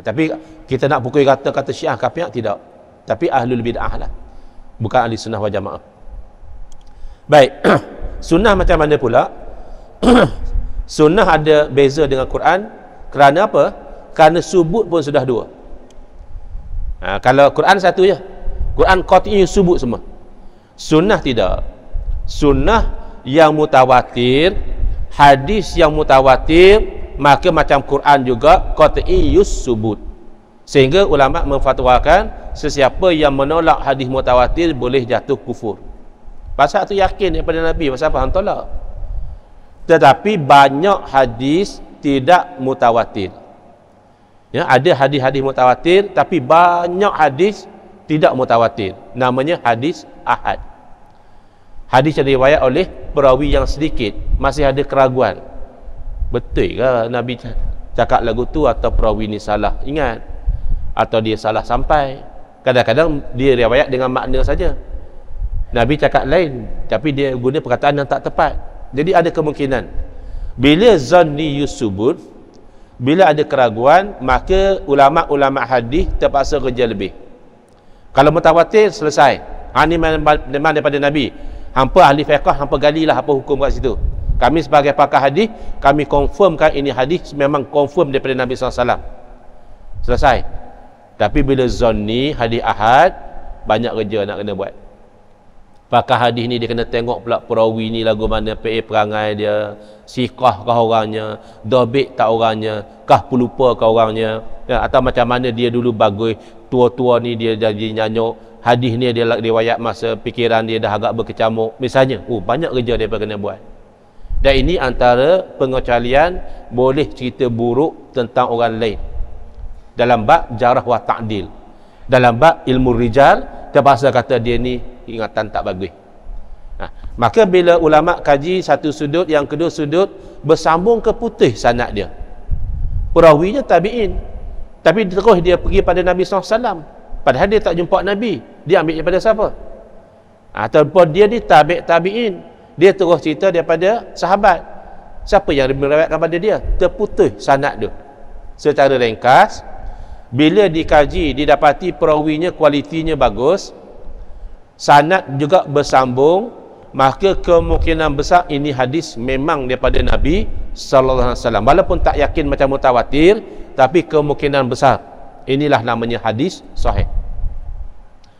Tapi kita nak pukul kata Syiah kafir, tidak. Tapi ahlul bid'ah lah, bukan ahli sunnah wal jamaah. Baik. Sunnah macam mana pula? Sunnah ada beza dengan Quran kerana apa? Kerana subut pun sudah dua. Kalau Quran satu je, Quran qat'i subut semua. Sunnah tidak. Sunnah yang mutawatir, hadis yang mutawatir, maka macam Quran juga qat'i subut. Sehingga ulama memfatwakan sesiapa yang menolak hadis mutawatir boleh jatuh kufur. Pasal tu yakin daripada Nabi, pasal apa hang tolak? Tetapi banyak hadis tidak mutawatir. Ya, ada hadis-hadis mutawatir, tapi banyak hadis tidak mutawatir. Namanya hadis ahad. Hadis yang diriwayat oleh perawi yang sedikit, masih ada keraguan. Betul ke Nabi cakap lagu tu, atau perawi ni salah ingat, atau dia salah sampai? Kadang-kadang dia riwayat dengan makna saja, Nabi cakap lain, tapi dia guna perkataan yang tak tepat. Jadi ada kemungkinan bila zanni yusubut, bila ada keraguan, maka ulama-ulama hadis terpaksa kerja lebih. Kalau mutawatir, selesai. Ini memang daripada Nabi. Hampa ahli fiqh, hampa galilah apa hukum kat situ. Kami sebagai pakar hadis, kami confirmkan ini hadis memang confirm daripada Nabi SAW. Selesai. Tapi bila zanni, hadis ahad, banyak kerja nak kena buat. Pakar hadis ni dia kena tengok pula perawi ni lagu mana, perangai dia, siqah kah orangnya, dobik tak orangnya, kah pelupa kah orangnya, ya, atau macam mana dia dulu bagus, tua-tua ni dia jadi nyanyuk, hadis ni dia riwayat masa fikiran dia dah agak berkecamuk misalnya. Banyak kerja dia kena buat. Dan ini antara pengecualian boleh cerita buruk tentang orang lain dalam bab jarah wa ta'dil. Dalam bab ilmu rijal, terpaksa kata dia ni ingatan tak bagus. Maka bila ulama kaji satu sudut, yang kedua sudut, bersambung ke putih sanad dia, perawinya tabi'in, tapi terus dia pergi pada Nabi SAW, padahal dia tak jumpa Nabi, dia ambil daripada siapa? Ataupun dia ni tabi'in, dia terus cerita daripada sahabat, siapa yang meriwayatkan pada dia? Terputih sanad dia. Secara ringkas, bila dikaji, didapati perawinya kualitinya bagus, sanad juga bersambung, maka kemungkinan besar ini hadis memang daripada Nabi sallallahu alaihi wasallam. Walaupun tak yakin macam mutawatir, tapi kemungkinan besar inilah namanya hadis sahih.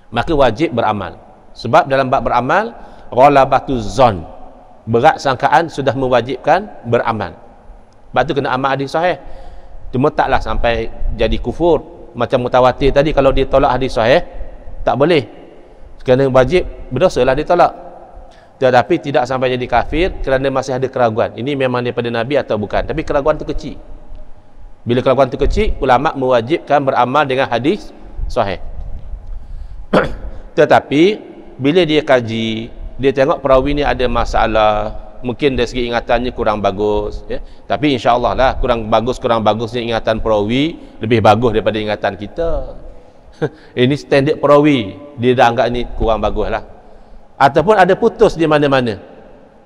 Maka wajib beramal. Sebab dalam bab beramal, ghalabatuz zon, berat sangkaan sudah mewajibkan beramal. Sebab tu kena amal hadis sahih. Cuma taklah sampai jadi kufur macam mutawatir tadi. Kalau dia tolak hadis sahih, tak boleh, kerana wajib, berdosalah dia tolak. Tetapi tidak sampai jadi kafir kerana masih ada keraguan, ini memang daripada Nabi atau bukan. Tapi keraguan tu kecil. Bila keraguan tu kecil, ulama mewajibkan beramal dengan hadis sahih. Tetapi bila dia kaji, dia tengok perawi ni ada masalah, mungkin dari segi ingatannya kurang bagus, ya. Tapi insya-Allah lah, kurang bagusnya ingatan perawi lebih bagus daripada ingatan kita. Ini standard perawi, dia dah anggap ni kurang bagus lah. Ataupun ada putus di mana-mana,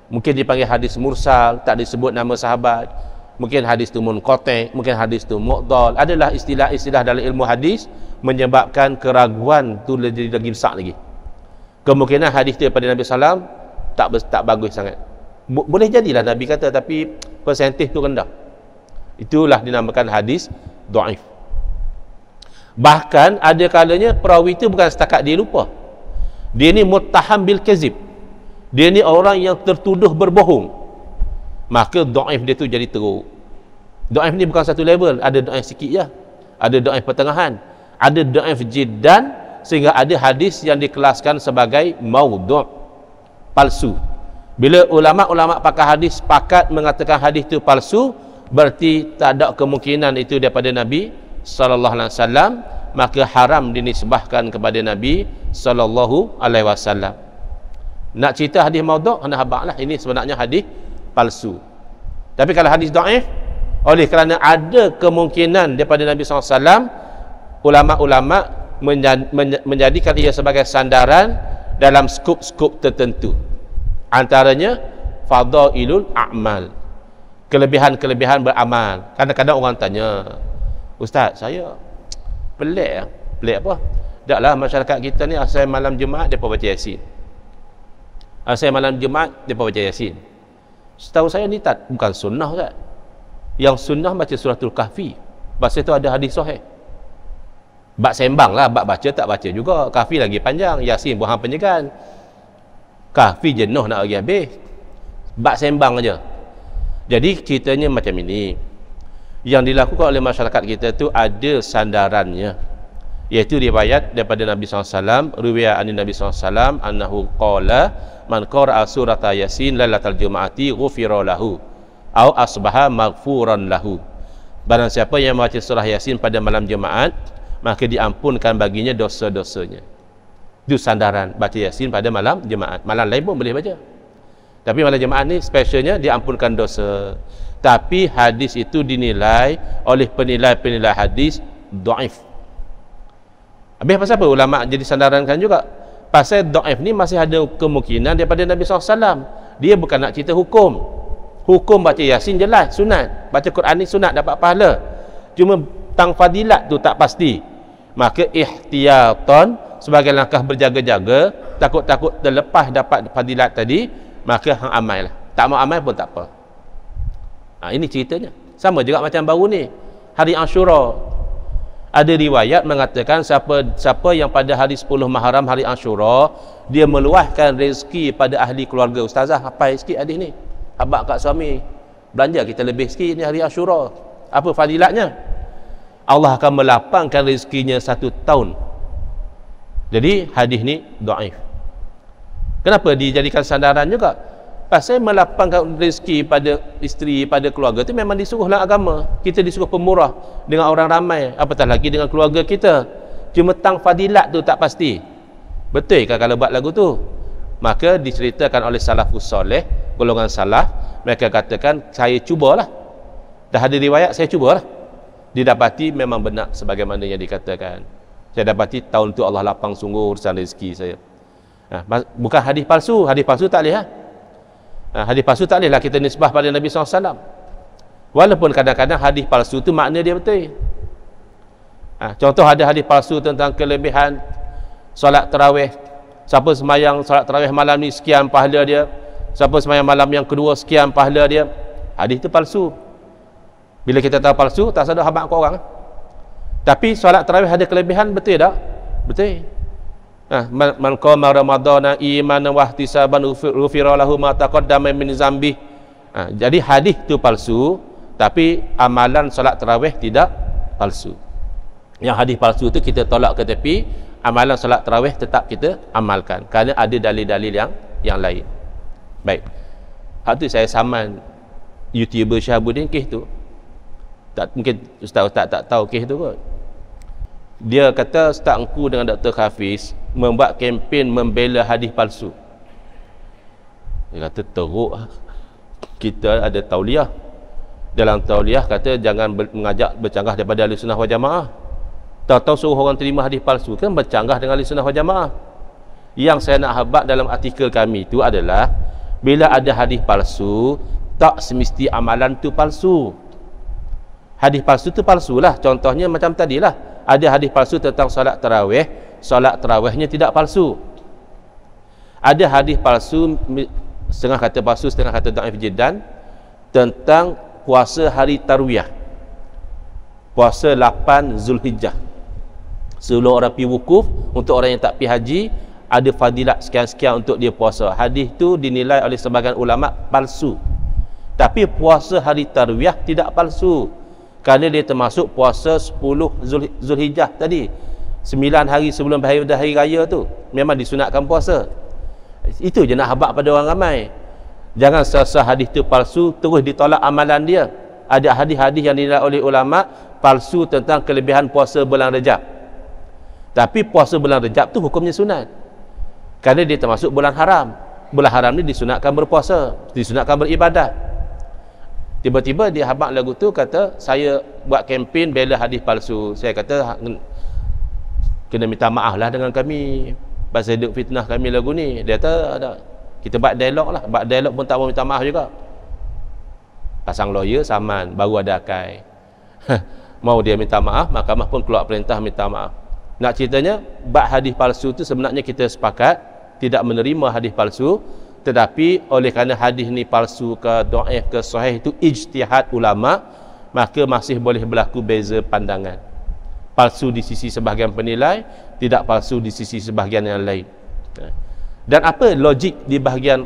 mungkin dipanggil hadis mursal, tak disebut nama sahabat, mungkin hadis tu munqati', mungkin hadis tu mu'dal. Adalah istilah-istilah dalam ilmu hadis menyebabkan keraguan tu lagi besar lagi. Kemungkinan hadis tu daripada Nabi SAW tak bagus sangat. Boleh jadilah Nabi kata, tapi persentif tu rendah. Itulah dinamakan hadis dhaif. Bahkan ada kalanya perawi itu bukan setakat dia lupa, dia ni muttaham bil kazib, dia ni orang yang tertuduh berbohong, maka dhaif dia tu jadi teruk. Dhaif ni bukan satu level, ada dhaif sikit je, ada dhaif pertengahan, ada dhaif jiddan, sehingga ada hadis yang dikelaskan sebagai maudhu', palsu. Bila ulama-ulama pakar hadis sepakat mengatakan hadis itu palsu, berarti tak ada kemungkinan itu daripada Nabi sallallahu alaihi wasallam, maka haram dinisbahkan kepada Nabi sallallahu alaihi wasallam. Nak cerita hadis maudhu', anda habaqlah ini sebenarnya hadis palsu. Tapi kalau hadis dhaif, oleh kerana ada kemungkinan daripada Nabi SAW, ulama-ulama menjadikan ia sebagai sandaran dalam skop-skop tertentu. Antaranya fadailul a'mal, kelebihan-kelebihan beramal. Kadang-kadang orang tanya, Ustaz, saya pelik apa? Taklah masyarakat kita ni asal malam Jumaat depa baca Yasin. Asal malam Jumaat depa baca Yasin. Setahu saya ni bukan sunnah, Ustaz. Yang sunnah baca suratul Kahfi. Pasal itu ada hadis sahih. Bab sembang lah, bab baca tak baca juga. Kahfi lagi panjang, Yasin buang penyegan. Kahfi jenuh nak pergi habis. Bab sembang aja. Jadi ceritanya macam ini. Yang dilakukan oleh masyarakat kita tu ada sandarannya, iaitu riwayat daripada Nabi SAW, riwayat an Nabi SAW annahu qala man qara'a surata Yasin lailatal jumu'ati ghufira lahu au asbaha maghfuran lahu. Barang siapa yang membaca surah Yasin pada malam Jumaat, maka diampunkan baginya dosa-dosanya. Itu sandaran baca Yasin pada malam Jumaat. Malam lain pun boleh baca, tapi malam Jumaat ni specialnya diampunkan dosa. Tapi hadis itu dinilai oleh penilai-penilai hadis dhaif. Habis pasal apa ulama jadi sandarankan juga? Pasal dhaif ni masih ada kemungkinan daripada Nabi SAW. Dia bukan nak cerita hukum. Hukum baca Yasin jelas sunat, baca Quran ni sunat dapat pahala. Cuma tang fadilat tu tak pasti. Maka ihtiyatan, sebagai langkah berjaga-jaga, takut-takut terlepas dapat fadilat tadi, maka hang amal lah. Tak mau amal pun tak apa. Ini ceritanya. Sama juga macam baru ni, hari Ashura. Ada riwayat mengatakan siapa yang pada hari 10 Muharram, hari Ashura, dia meluahkan rezeki pada ahli keluarga. Ustazah, apa sikit hadis ni? Abang kat suami, belanja kita lebih sikit ni hari Ashura. Apa fadilatnya? Allah akan melapangkan rezekinya 1 tahun. Jadi hadis ni dhaif. Kenapa dijadikan sandaran juga? Pasal melapangkan rezeki pada isteri, pada keluarga tu memang disuruhlah agama. Kita disuruh pemurah dengan orang ramai, apatah lagi dengan keluarga kita. Cuma tang fadilat tu tak pasti. Betul ke kalau buat lagu tu? Maka diceritakan oleh salafus soleh, golongan salaf, mereka katakan saya cubalah. Dah ada riwayat saya cubalah. Didapati memang benar sebagaimana yang dikatakan. Saya dapati tahun tu Allah lapang sungguh urusan rezeki saya. Bukan hadis palsu. Hadis palsu tak boleh hadis palsu tak bolehlah kita nisbah pada Nabi SAW. Walaupun kadang-kadang hadis palsu tu makna dia betul. Contoh ada hadis palsu tentang kelebihan solat tarawih. Siapa semayang solat tarawih malam ni sekian pahala dia. Siapa semayang malam yang kedua sekian pahala dia. Hadis tu palsu. Bila kita tahu palsu, tak sadar habaq kau orang. Tapi solat tarawih ada kelebihan, betul tak? Betul. Man qama ramadhana imanan wa ihtisaban ghufira lahu ma taqaddama min zambi. Jadi hadis tu palsu, tapi amalan solat tarawih tidak palsu. Yang hadis palsu tu kita tolak ke tepi, amalan solat tarawih tetap kita amalkan kerana ada dalil-dalil yang lain. Baik. Hak tu saya saman YouTuber Syahabuddin kes tu. Tak mungkin ustaz-ustaz tak tahu kes tu kot. Dia kata Ustaz Engku dengan Dr. Hafiz membuat kempen membela hadis palsu. Dia kata teruk, kita ada tauliah. Dalam tauliah kata jangan mengajak bercanggah daripada ahli sunnah wal jamaah. Tahu-tahu suruh orang terima hadis palsu, kan bercanggah dengan ahli sunnah wal jamaah. Yang saya nak habaq dalam artikel kami itu adalah bila ada hadis palsu, tak semesti amalan tu palsu. Hadis palsu tu palsulah. Contohnya macam tadilah, ada hadis palsu tentang solat tarawih, solat tarawihnya tidak palsu. Ada hadis palsu, setengah kata palsu, setengah kata dhaif jiddan, tentang puasa hari tarwiyah, puasa 8 Zulhijjah. Sebelum orang pergi wukuf, untuk orang yang tak pergi haji, ada fadilat sekian-sekian untuk dia puasa. Hadis tu dinilai oleh sebahagian ulama palsu. Tapi puasa hari tarwiyah tidak palsu, kerana dia termasuk puasa 10 Zulhijjah tadi, 9 hari sebelum hari raya tu memang disunatkan puasa. Itu je nak habaq pada orang ramai. Jangan sesah hadis itu palsu terus ditolak amalan dia. Ada hadis-hadis yang dinilai oleh ulama palsu tentang kelebihan puasa bulan Rejab. Tapi puasa bulan Rejab tu hukumnya sunat. Kerana dia termasuk bulan haram. Bulan haram ni disunatkan berpuasa, disunatkan beribadah. Tiba-tiba dia habaq lagu tu kata, saya buat kempen bela hadis palsu. Saya kata, kena minta maaf lah dengan kami pasal duk fitnah kami lagu ni. Dia kata, kita buat dialog lah. Buat dialog pun tak mau minta maaf juga. Pasang lawyer saman, baru ada akai. Mau dia minta maaf, mahkamah pun keluar perintah minta maaf. Nak ceritanya, bab hadis palsu tu sebenarnya kita sepakat tidak menerima hadis palsu, tetapi oleh kerana hadis ni palsu ke dhaif ke sahih itu ijtihad ulama, maka masih boleh berlaku beza pandangan. Palsu di sisi sebahagian penilai, tidak palsu di sisi sebahagian yang lain. Dan apa logik di bahagian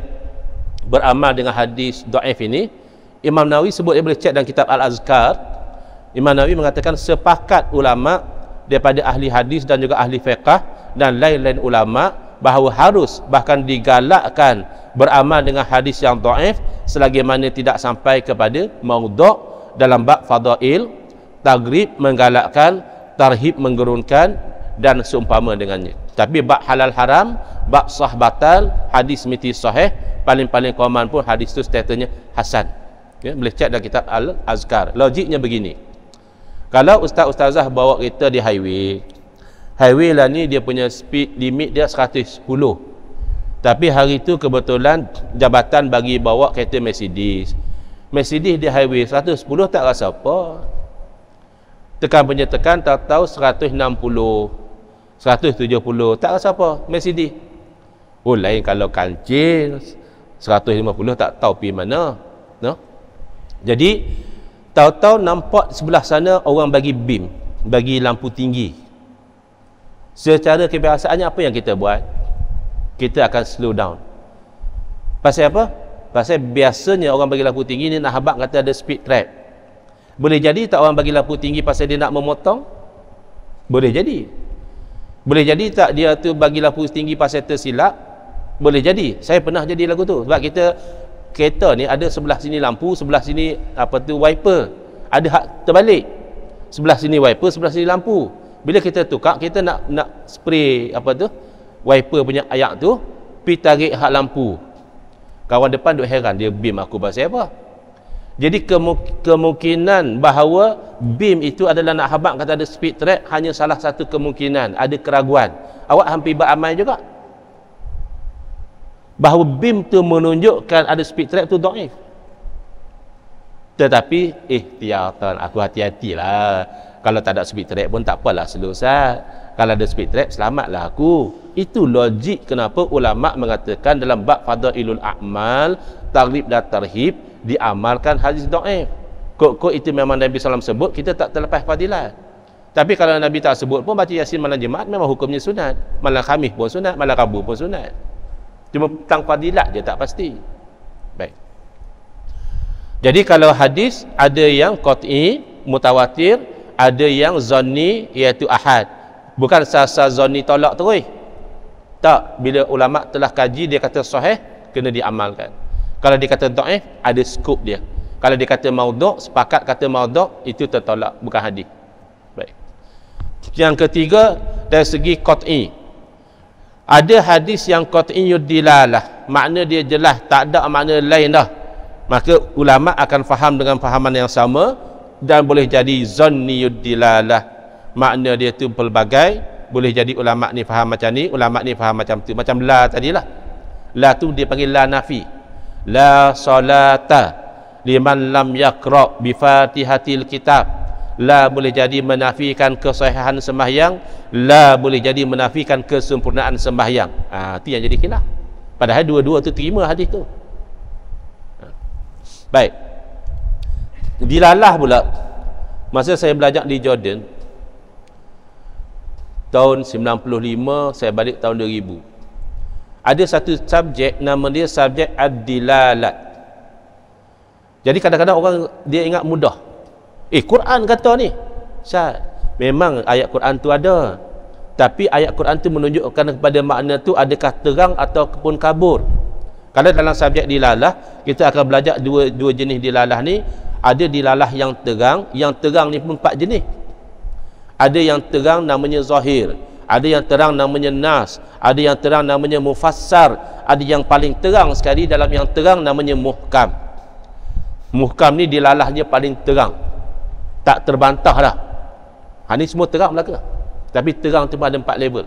beramal dengan hadis dhaif ini? Imam Nawawi sebut, dia boleh cek dalam kitab Al-Azkar. Imam Nawawi mengatakan sepakat ulama daripada ahli hadis dan juga ahli fiqh dan lain-lain ulama bahawa harus bahkan digalakkan beramal dengan hadis yang dhaif selagi mana tidak sampai kepada maudhu' dalam bab fadail, tagrib menggalakkan, tarhib menggerunkan dan seumpama dengannya. Tapi bab halal haram, bab sah batal, hadis mesti sahih, paling-paling common pun hadis tu statusnya hasan. Ya, boleh cek dalam kitab Al-Azkar. Logiknya begini. Kalau ustaz-ustazah bawa kereta di highway lah ni dia punya speed limit dia 110. Tapi hari tu kebetulan jabatan bagi bawa kereta Mercedes. Mercedes di highway 110 tak rasa apa. Tekan punya tekan, tahu-tahu 160, 170, tak rasa apa Mercedes. Oh, lain kalau kancil 150 tak tahu pergi mana. No? Jadi tahu-tahu nampak sebelah sana orang bagi beam, bagi lampu tinggi. Secara kebiasaannya apa yang kita buat? Kita akan slow down. Pasal apa? Pasal biasanya orang bagi lampu tinggi ni nak habaq kata ada speed trap. Boleh jadi tak orang bagi lampu tinggi pasal dia nak memotong? Boleh jadi. Boleh jadi tak dia tu bagi lampu tinggi pasal tersilap? Boleh jadi. Saya pernah jadi lagu tu. Sebab kita kereta ni ada sebelah sini lampu, sebelah sini apa tu wiper. Ada hak terbalik. Sebelah sini wiper, sebelah sini lampu. Bila kita tukar, kita nak spray apa tu? Wiper punya ayak tu, pi tarik hak lampu. Kawan depan duk heran, dia beam aku pasal apa? Jadi kemungkinan bahawa beam itu adalah nak habaq kata ada speed trap hanya salah satu kemungkinan, ada keraguan. Awak hampir beramai juga bahawa beam tu menunjukkan ada speed trap tu dhaif. Tetapi ihtiyatan, aku hati-hatilah. Kalau tak ada speed trap pun tak apalah selesai. Kalau ada speed trap selamatlah aku. Itu logik kenapa ulama mengatakan dalam bab fadailul a'mal, targhib dan tarhib diamalkan hadis dhaif. Kok itu memang Nabi SAW sebut, kita tak terlepas fadilat. Tapi kalau Nabi tak sebut pun baca Yasin malam Jumaat memang hukumnya sunat. Malam Khamis pun sunat, malam Rabu pun sunat. Cuma tentang fadilat dia tak pasti. Baik. Jadi kalau hadis ada yang qat'i, mutawatir, ada yang zanni iaitu ahad. Bukan sasa zanni tolak terus. Tak, bila ulama telah kaji dia kata sahih, kena diamalkan. Kalau dia kata dhaif, ada skop dia. Kalau dia kata maudhu', sepakat kata maudhu', itu tertolak, bukan hadis. Baik. Yang ketiga, dari segi qat'i. Ada hadis yang qat'iyyud dilalah, makna dia jelas, tak ada makna lain dah. Maka ulama akan faham dengan fahaman yang sama dan boleh jadi zanniyud dilalah. Makna dia tu pelbagai, boleh jadi ulama ni faham macam ni, ulama ni faham macam tu. Macam la tadilah. La tu dia panggil la nafi. La salata liman lam yaqra bi Fatihatil kitab. La boleh jadi menafikan kesahihan sembahyang, la boleh jadi menafikan kesempurnaan sembahyang. Itu yang jadi khilaf. Padahal dua-dua tu terima hadis tu. Baik. Dilalah pula. Masa saya belajar di Jordan tahun 95, saya balik tahun 2000. Ada satu subjek nama dia subjek ad-dilalat. Jadi kadang-kadang orang dia ingat mudah. Quran kata ni. Syad, memang ayat Quran tu ada. Tapi ayat Quran tu menunjukkan kepada makna tu adakah terang ataupun kabur. Kalau dalam subjek dilalah, kita akan belajar dua jenis dilalah ni. Ada dilalah yang terang ni pun 4 jenis. Ada yang terang namanya zahir, ada yang terang namanya nas, ada yang terang namanya mufassar, ada yang paling terang sekali dalam yang terang namanya muhkam. Muhkam ni dilalahnya paling terang, tak terbantah dah. Ni semua terang belaka, tapi terang tu ada 4 level.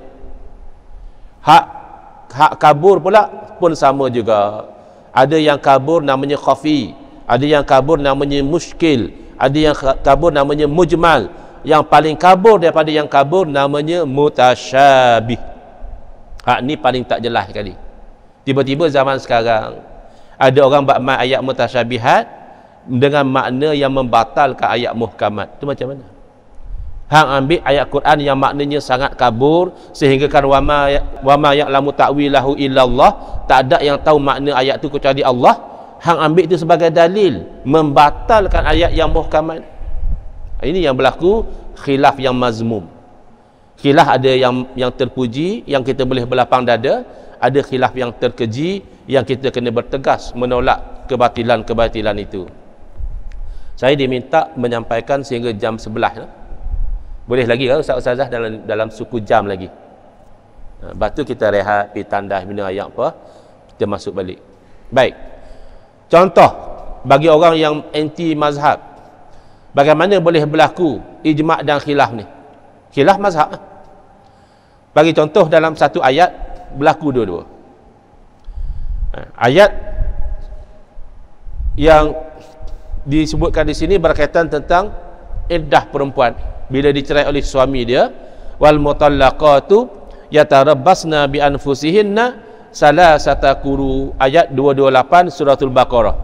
Hak kabur pula pun sama juga. Ada yang kabur namanya khafi, ada yang kabur namanya muskil, ada yang kabur namanya mujmal. Yang paling kabur daripada yang kabur namanya mutasyabih. Hak ni paling tak jelas sekali. Tiba-tiba zaman sekarang ada orang buat ayat mutasyabihat dengan makna yang membatalkan ayat muhkamat. Itu macam mana? Hang ambil ayat Quran yang maknanya sangat kabur sehingga kan wama ya'lamu ta'wilahu illallah, tak ada yang tahu makna ayat tu kecuali Allah. Hang ambil itu sebagai dalil membatalkan ayat yang muhkamat. Ini yang berlaku khilaf yang mazmum. Khilaf ada yang terpuji, yang kita boleh berlapang dada. Ada khilaf yang terkeji, yang kita kena bertegas menolak kebatilan-kebatilan itu. Saya diminta menyampaikan sehingga jam 11 Boleh lagi kan Ustaz-Ustazah dalam suku jam lagi. Lepas tu kita rehat, pergi tandas bina ayat apa, kita masuk balik. Baik. Contoh bagi orang yang anti mazhab, bagaimana boleh berlaku ijma' dan khilaf ni? Khilaf mazhab. Bagi contoh dalam satu ayat berlaku dua-dua. Ayat yang disebutkan di sini berkaitan tentang iddah perempuan bila dicerai oleh suami dia, wal mutallaqatu yatarabbasna bi anfusihinna salasata quru, ayat 228 suratul Baqarah.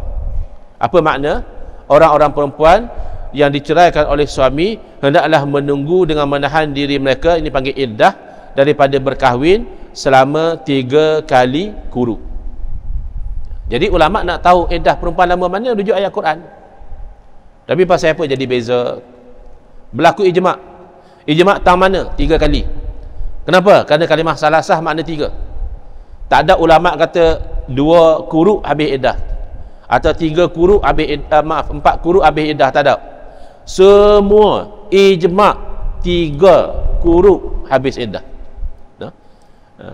Apa makna? Orang-orang perempuan yang diceraikan oleh suami hendaklah menunggu dengan menahan diri mereka, ini panggil iddah, daripada berkahwin selama 3 kali quru. Jadi ulama nak tahu iddah perempuan lama mana, rujuk ayat Quran. Tapi pasal apa jadi beza? Berlaku ijma'. Ijma' tang mana? 3 kali. Kenapa? Kerana kalimah salasah makna 3. Tak ada ulama kata 2 quru habis iddah, atau 3 quru habis iddah, 4 quru habis iddah, tak ada. Semua ijma' 3 quru habis iddah.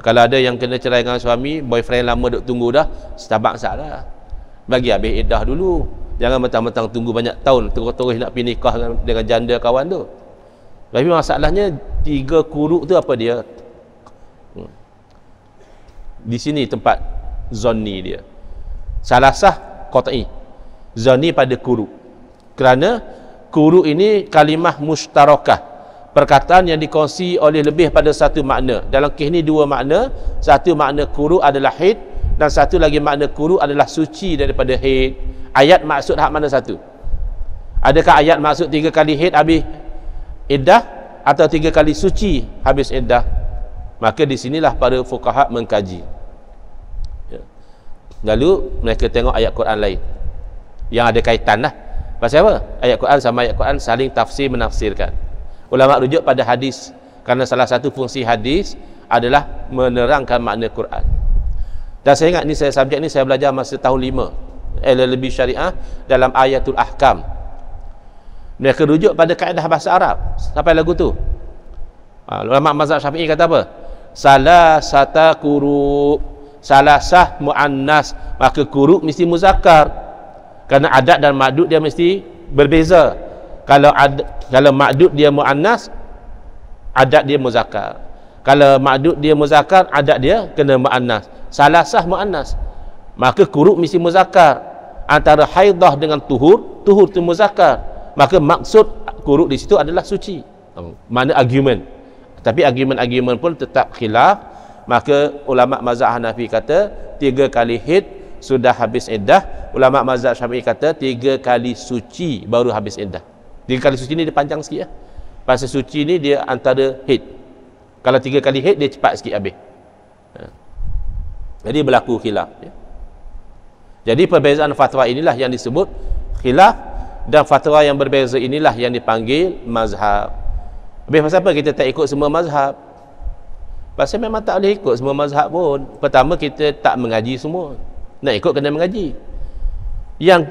Kalau ada yang kena cerai dengan suami, boyfriend lama duk tunggu dah, setabak salah, bagi habis iddah dulu. Jangan mentang-mentang tunggu banyak tahun terus nak pergi nikah dengan janda kawan tu. Tapi masalahnya 3 quru tu apa dia? Di sini tempat zonni dia. Salasah qat'i, zonni pada quru. Kerana quru ini kalimah mushtarakah, perkataan yang dikongsi oleh lebih pada satu makna. Dalam kes ni 2 makna. Satu makna quru adalah haid, dan satu lagi makna quru adalah suci daripada haid. Ayat maksud hak mana satu? Adakah ayat maksud 3 kali haid habis iddah, atau 3 kali suci habis iddah? Maka di sinilah para fuqaha mengkaji. Lalu mereka tengok ayat Quran lain yang ada kaitan lah. Pasal apa? Ayat Quran sama ayat Quran saling tafsir menafsirkan. Ulama rujuk pada hadis, kerana salah satu fungsi hadis adalah menerangkan makna Quran. Dan saya ingat ni, subjek ni saya belajar masa tahun 5 lebih syariah dalam ayatul ahkam. Mereka rujuk pada kaedah bahasa Arab sampai lagu tu. Ulama mazhab Syafi'i kata apa? Salasata quru, salasah muannas, maka quru mesti muzakkar, kerana adat dan ma'dud dia mesti berbeza. Kalau ma'dud dia muannas, adat dia muzakkar. Kalau ma'dud dia muzakkar, adat dia kena muannas. Salasah muannas, maka quru mesti muzakkar. Antara haidah dengan tuhur tu muzakkar, maka maksud quru di situ adalah suci. Mana argument. Tapi argument pun tetap khilaf. Maka ulama mazhab Hanafi kata 3 kali haid sudah habis iddah. Ulama mazhab Syafi'i kata 3 kali suci baru habis iddah. 3 kali suci ni dia panjang sikit ya. Pasal suci ni dia antara haid. Kalau 3 kali haid dia cepat sikit habis. Jadi berlaku khilaf ya. Jadi perbezaan fatwa inilah yang disebut khilaf, dan fatwa yang berbeza inilah yang dipanggil mazhab. Habis pasal apa kita tak ikut semua mazhab? Pasal memang tak boleh ikut semua mazhab pun. Pertama, kita tak mengaji semua. Nak ikut kena mengaji.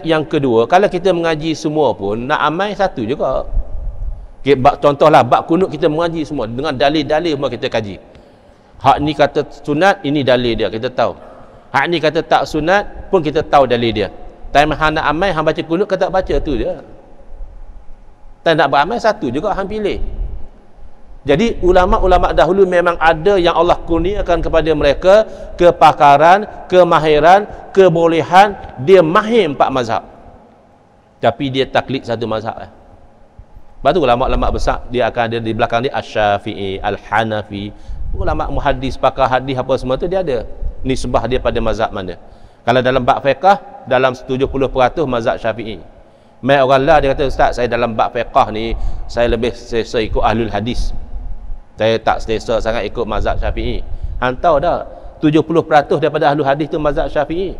Yang kedua, kalau kita mengaji semua pun nak amal satu juga. Contohlah bab kunut kita mengaji semua dengan dalil-dalil semua kita kaji. Hak ni kata sunat, ini dalil dia, kita tahu. Hak ni kata tak sunat pun kita tahu dalil dia. Time hang nak amal, hang baca kunut ke tak baca, tu dia. Time nak beramal satu juga hang pilih. Jadi ulama-ulama dahulu memang ada yang Allah kurniakan kepada mereka kepakaran, kemahiran, kebolehan, dia mahir 4 mazhab. Tapi dia taklid satu mazhab. Lepas tu ulama-ulama besar dia akan ada di belakang dia Asy-Syafi'i, Al-Hanafi, ulama muhaddis, pakar hadis apa semua tu dia ada nisbah dia pada mazhab mana. Kalau dalam bab fiqh, dalam 70% mazhab Syafi'i. Mai orang lah dia kata, Ustaz, saya dalam bab fiqh ni saya lebih selesa ikut ahlul hadis. Saya tak selesa sangat ikut mazhab Syafi'i. Hang tahu dah 70% daripada ahlul hadis tu mazhab Syafi'i.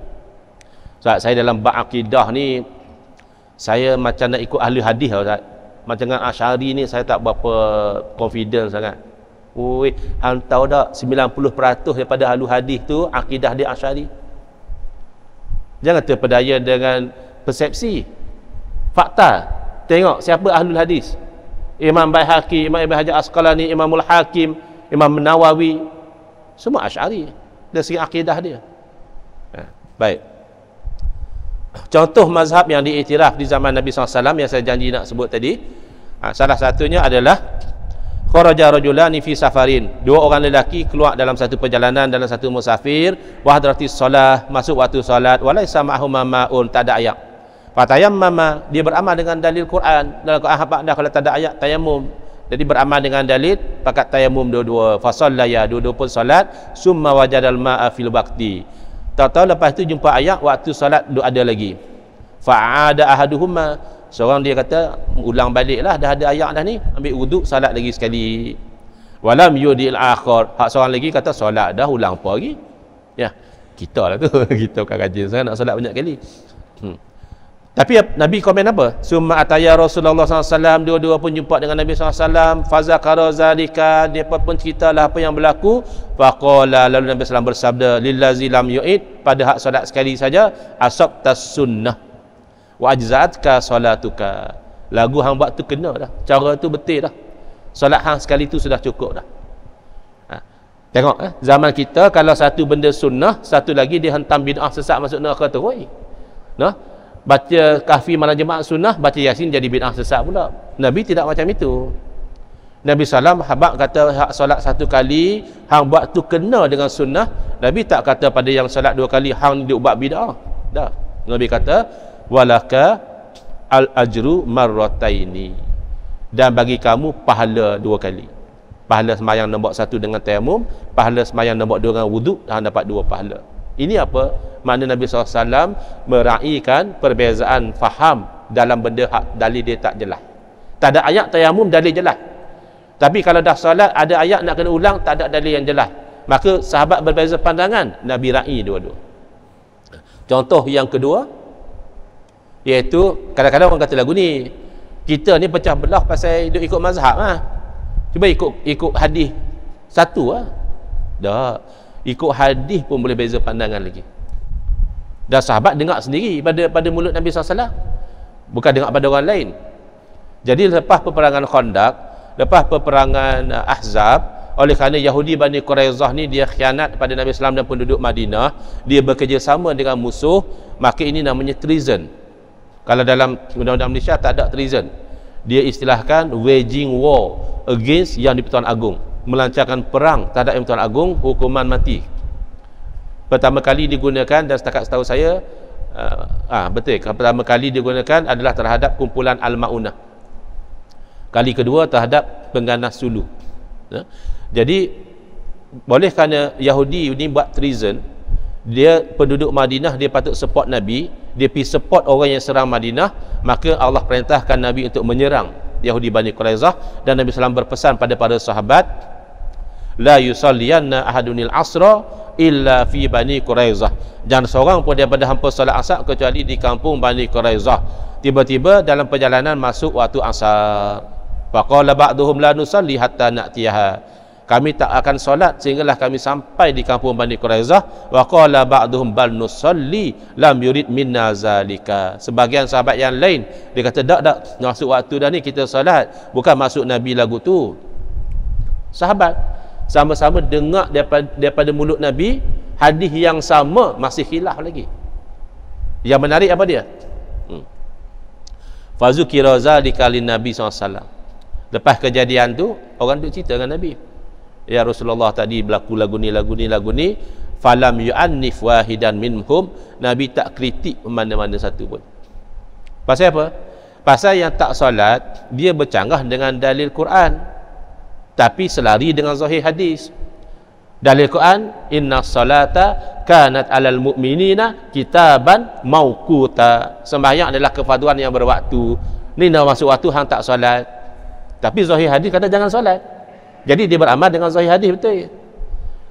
Ustaz, saya dalam bab akidah ni saya macam nak ikut ahli hadis lah, Ustaz. Macam dengan Asy'ari ni saya tak berapa confident sangat. Oi, hang tahu tak 90% daripada ahli hadis tu akidah dia Asy'ari. Jangan terpedaya dengan persepsi. Fakta. Tengok siapa ahlul hadis. Imam Baihaqi, Imam Ibn Hajar Asqalani, Imamul Hakim, Imam Nawawi, semua Asy'ari dari segi akidah dia. Baik. Contoh mazhab yang diiktiraf di zaman Nabi SAW yang saya janji nak sebut tadi, salah satunya adalah kharaja rajulani fi safarin. 2 orang lelaki keluar dalam satu perjalanan, dalam satu musafir, wa hadratis solah, masuk waktu solat, walaysa ma'hum ma'un, tak ada ayat. Fatayammama, dia beramal dengan dalil Quran. Dalam Quran apa dah kalau tak ada ayat tayammum. Jadi beramal dengan dalil pakat tayammum dua-dua. Fa sallaya, dua-dua pun solat, summa wajadal ma'a fil waqti. Tahu-tahu lepas tu jumpa ayat waktu solat ada lagi. Fa'ada ahaduhuma, seorang dia kata ulang baliklah, dah ada ayat dah ni, ambil wuduk salat lagi sekali. Walam yudil akhir, hak seorang lagi kata solat dah, ulang apa lagi? Ya, kita lah tu. Kita bukan rajin sangat nak solat banyak kali. Tapi Nabi komen apa? Summa ataya Rasulullah SAW, dua-dua pun jumpa dengan Nabi SAW. Fazakara zalika, dia pun ceritalah apa yang berlaku. Faqala, lalu Nabi SAW bersabda, lillazi lam yu'id, pada hak solat sekali saja, asabtas sunnah wa ajza'atka salatuka. Lagu hang buat tu kena dah, cara tu betul dah, solat hang sekali tu sudah cukup dah. Tengok zaman kita kalau satu benda sunnah, satu lagi dia hentam bid'ah sesat masuk neraka terus. Nah, baca kahfi malam jemaah sunnah, baca yasin jadi bid'ah sesat pula. Nabi tidak macam itu. Nabi SAW habaq kata hak solat satu kali hang buat tu kena dengan sunnah. Nabi tak kata pada yang solat 2 kali hang dia buat bid'ah. Dah. Nabi kata walaka al ajru marrataini, dan bagi kamu pahala 2 kali. Pahala sembahyang nombor 1 dengan tayamum, pahala sembahyang nombor 2 dengan wuduk, hang dapat 2 pahala. Ini apa? Makna Nabi SAW meraihkan perbezaan faham dalam benda hak dalil dia tak jelas. Tak ada ayat tayamum, dalil jelas. Tapi kalau dah solat ada ayat nak kena ulang, tak ada dalil yang jelas, maka sahabat berbeza pandangan, Nabi raih dua-dua. Contoh yang kedua, iaitu kadang-kadang orang kata lagu ni, kita ni pecah belah pasal duk ikut mazhab lah. Cuba ikut hadis satu lah. Dah, ikut hadis pun boleh beza pandangan lagi. Dan sahabat dengar sendiri pada mulut Nabi SAW, bukan dengar pada orang lain. Jadi lepas peperangan Khandaq, lepas peperangan Ahzab, oleh kerana Yahudi Bani Quraizah ni dia khianat pada Nabi SAW dan penduduk Madinah, dia bekerjasama dengan musuh, maka ini namanya treason. Kalau dalam undang-undang Malaysia tak ada treason. Dia istilahkan waging war against Yang di-Pertuan Agong, melancarkan perang terhadap Yang di-Pertuan Agong, hukuman mati. Pertama kali digunakan, dan setakat setahu saya betul, pertama kali digunakan adalah terhadap kumpulan Al-Ma'unah. Kali kedua terhadap pengganas Sulu. Jadi boleh kerana Yahudi ini buat treason, dia penduduk Madinah, dia patut support Nabi, dia pergi support orang yang serang Madinah, maka Allah perintahkan Nabi untuk menyerang Yahudi Bani Quraizah. Dan Nabi SAW berpesan pada para sahabat, la yusalliyanna ahadunil asra illa fi Bani Quraizah, jangan seorang pun daripada hampa solat asar kecuali di kampung Bani Quraizah. Tiba-tiba dalam perjalanan masuk waktu asar, faqala ba'duhum la nusalli hatta na'tiyaha, kami tak akan solat sehinggalah kami sampai di kampung Bani Quraizah. Wa qala ba'duhum bal nusalli lam yurid minna zalika. Sebahagian sahabat yang lain dia kata tak masuk waktu dah ni kita solat, bukan masuk Nabi lagu tu. Sahabat sama-sama dengar daripada mulut Nabi hadis yang sama, masih khilaf lagi. Yang menarik apa dia? Fazukira zalika lin Nabi SAW. Lepas kejadian tu orang duk cerita dengan Nabi, ya Rasulullah tadi berlaku lagu ni, falam yu'annif wahidan minhum. Nabi tak kritik mana-mana satu pun. Pasal apa? Pasal yang tak solat dia bercanggah dengan dalil Quran, tapi selari dengan zahir hadis. Dalil Quran, inna salata kanat alal mu'minina kitaban mauquta. Sembahyang adalah kefarduan yang berwaktu. Ni dah masuk waktu hang tak solat, tapi zahir hadis kata jangan solat. Jadi dia beramal dengan zahir hadis, betul.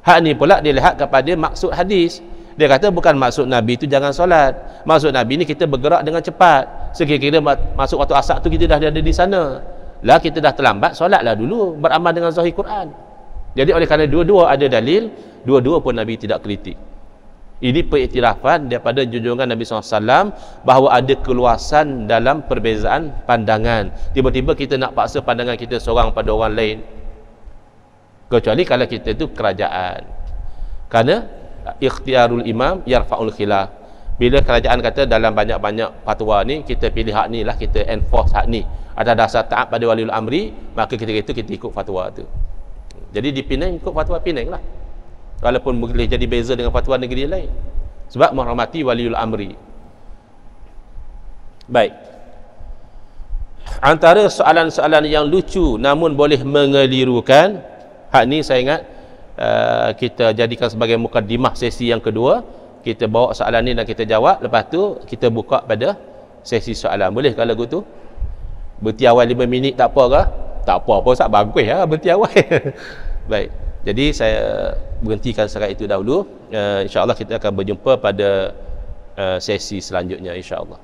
Hak ni pula dia lihat kepada maksud hadis. Dia kata bukan maksud Nabi tu jangan solat. Maksud Nabi ni kita bergerak dengan cepat. Sekiranya masuk waktu asar tu kita dah ada di sana. Lah kita dah terlambat, solatlah dulu, beramal dengan zahir Quran. Jadi oleh kerana dua-dua ada dalil, dua-dua pun Nabi tidak kritik. Ini pengiktirafan daripada junjungan Nabi SAW bahawa ada keluasan dalam perbezaan pandangan. Tiba-tiba kita nak paksa pandangan kita seorang pada orang lain, kecuali kalau kita itu kerajaan. Kerana ikhtiarul imam yarfa'ul khilaf. Bila kerajaan kata dalam banyak-banyak fatwa ni kita pilih hak ni lah, kita enforce hak ni atas dasar taat pada waliul amri, maka ketika itu kita ikut fatwa tu. Jadi di Penang ikut fatwa Penang lah, walaupun boleh jadi beza dengan fatwa negeri lain, sebab menghormati waliul amri. Baik, antara soalan-soalan yang lucu namun boleh mengelirukan, hak ni saya ingat kita jadikan sebagai mukaddimah sesi yang kedua. Kita bawa soalan ni dan kita jawab, lepas tu kita buka pada sesi soalan. Boleh kalau lagu tu berhenti awal 5 minit tak apa ke? Tak apa-apa, tak bagus ya berhenti awal. Baik, jadi saya berhentikan setakat itu dahulu. InsyaAllah kita akan berjumpa pada sesi selanjutnya, insyaAllah.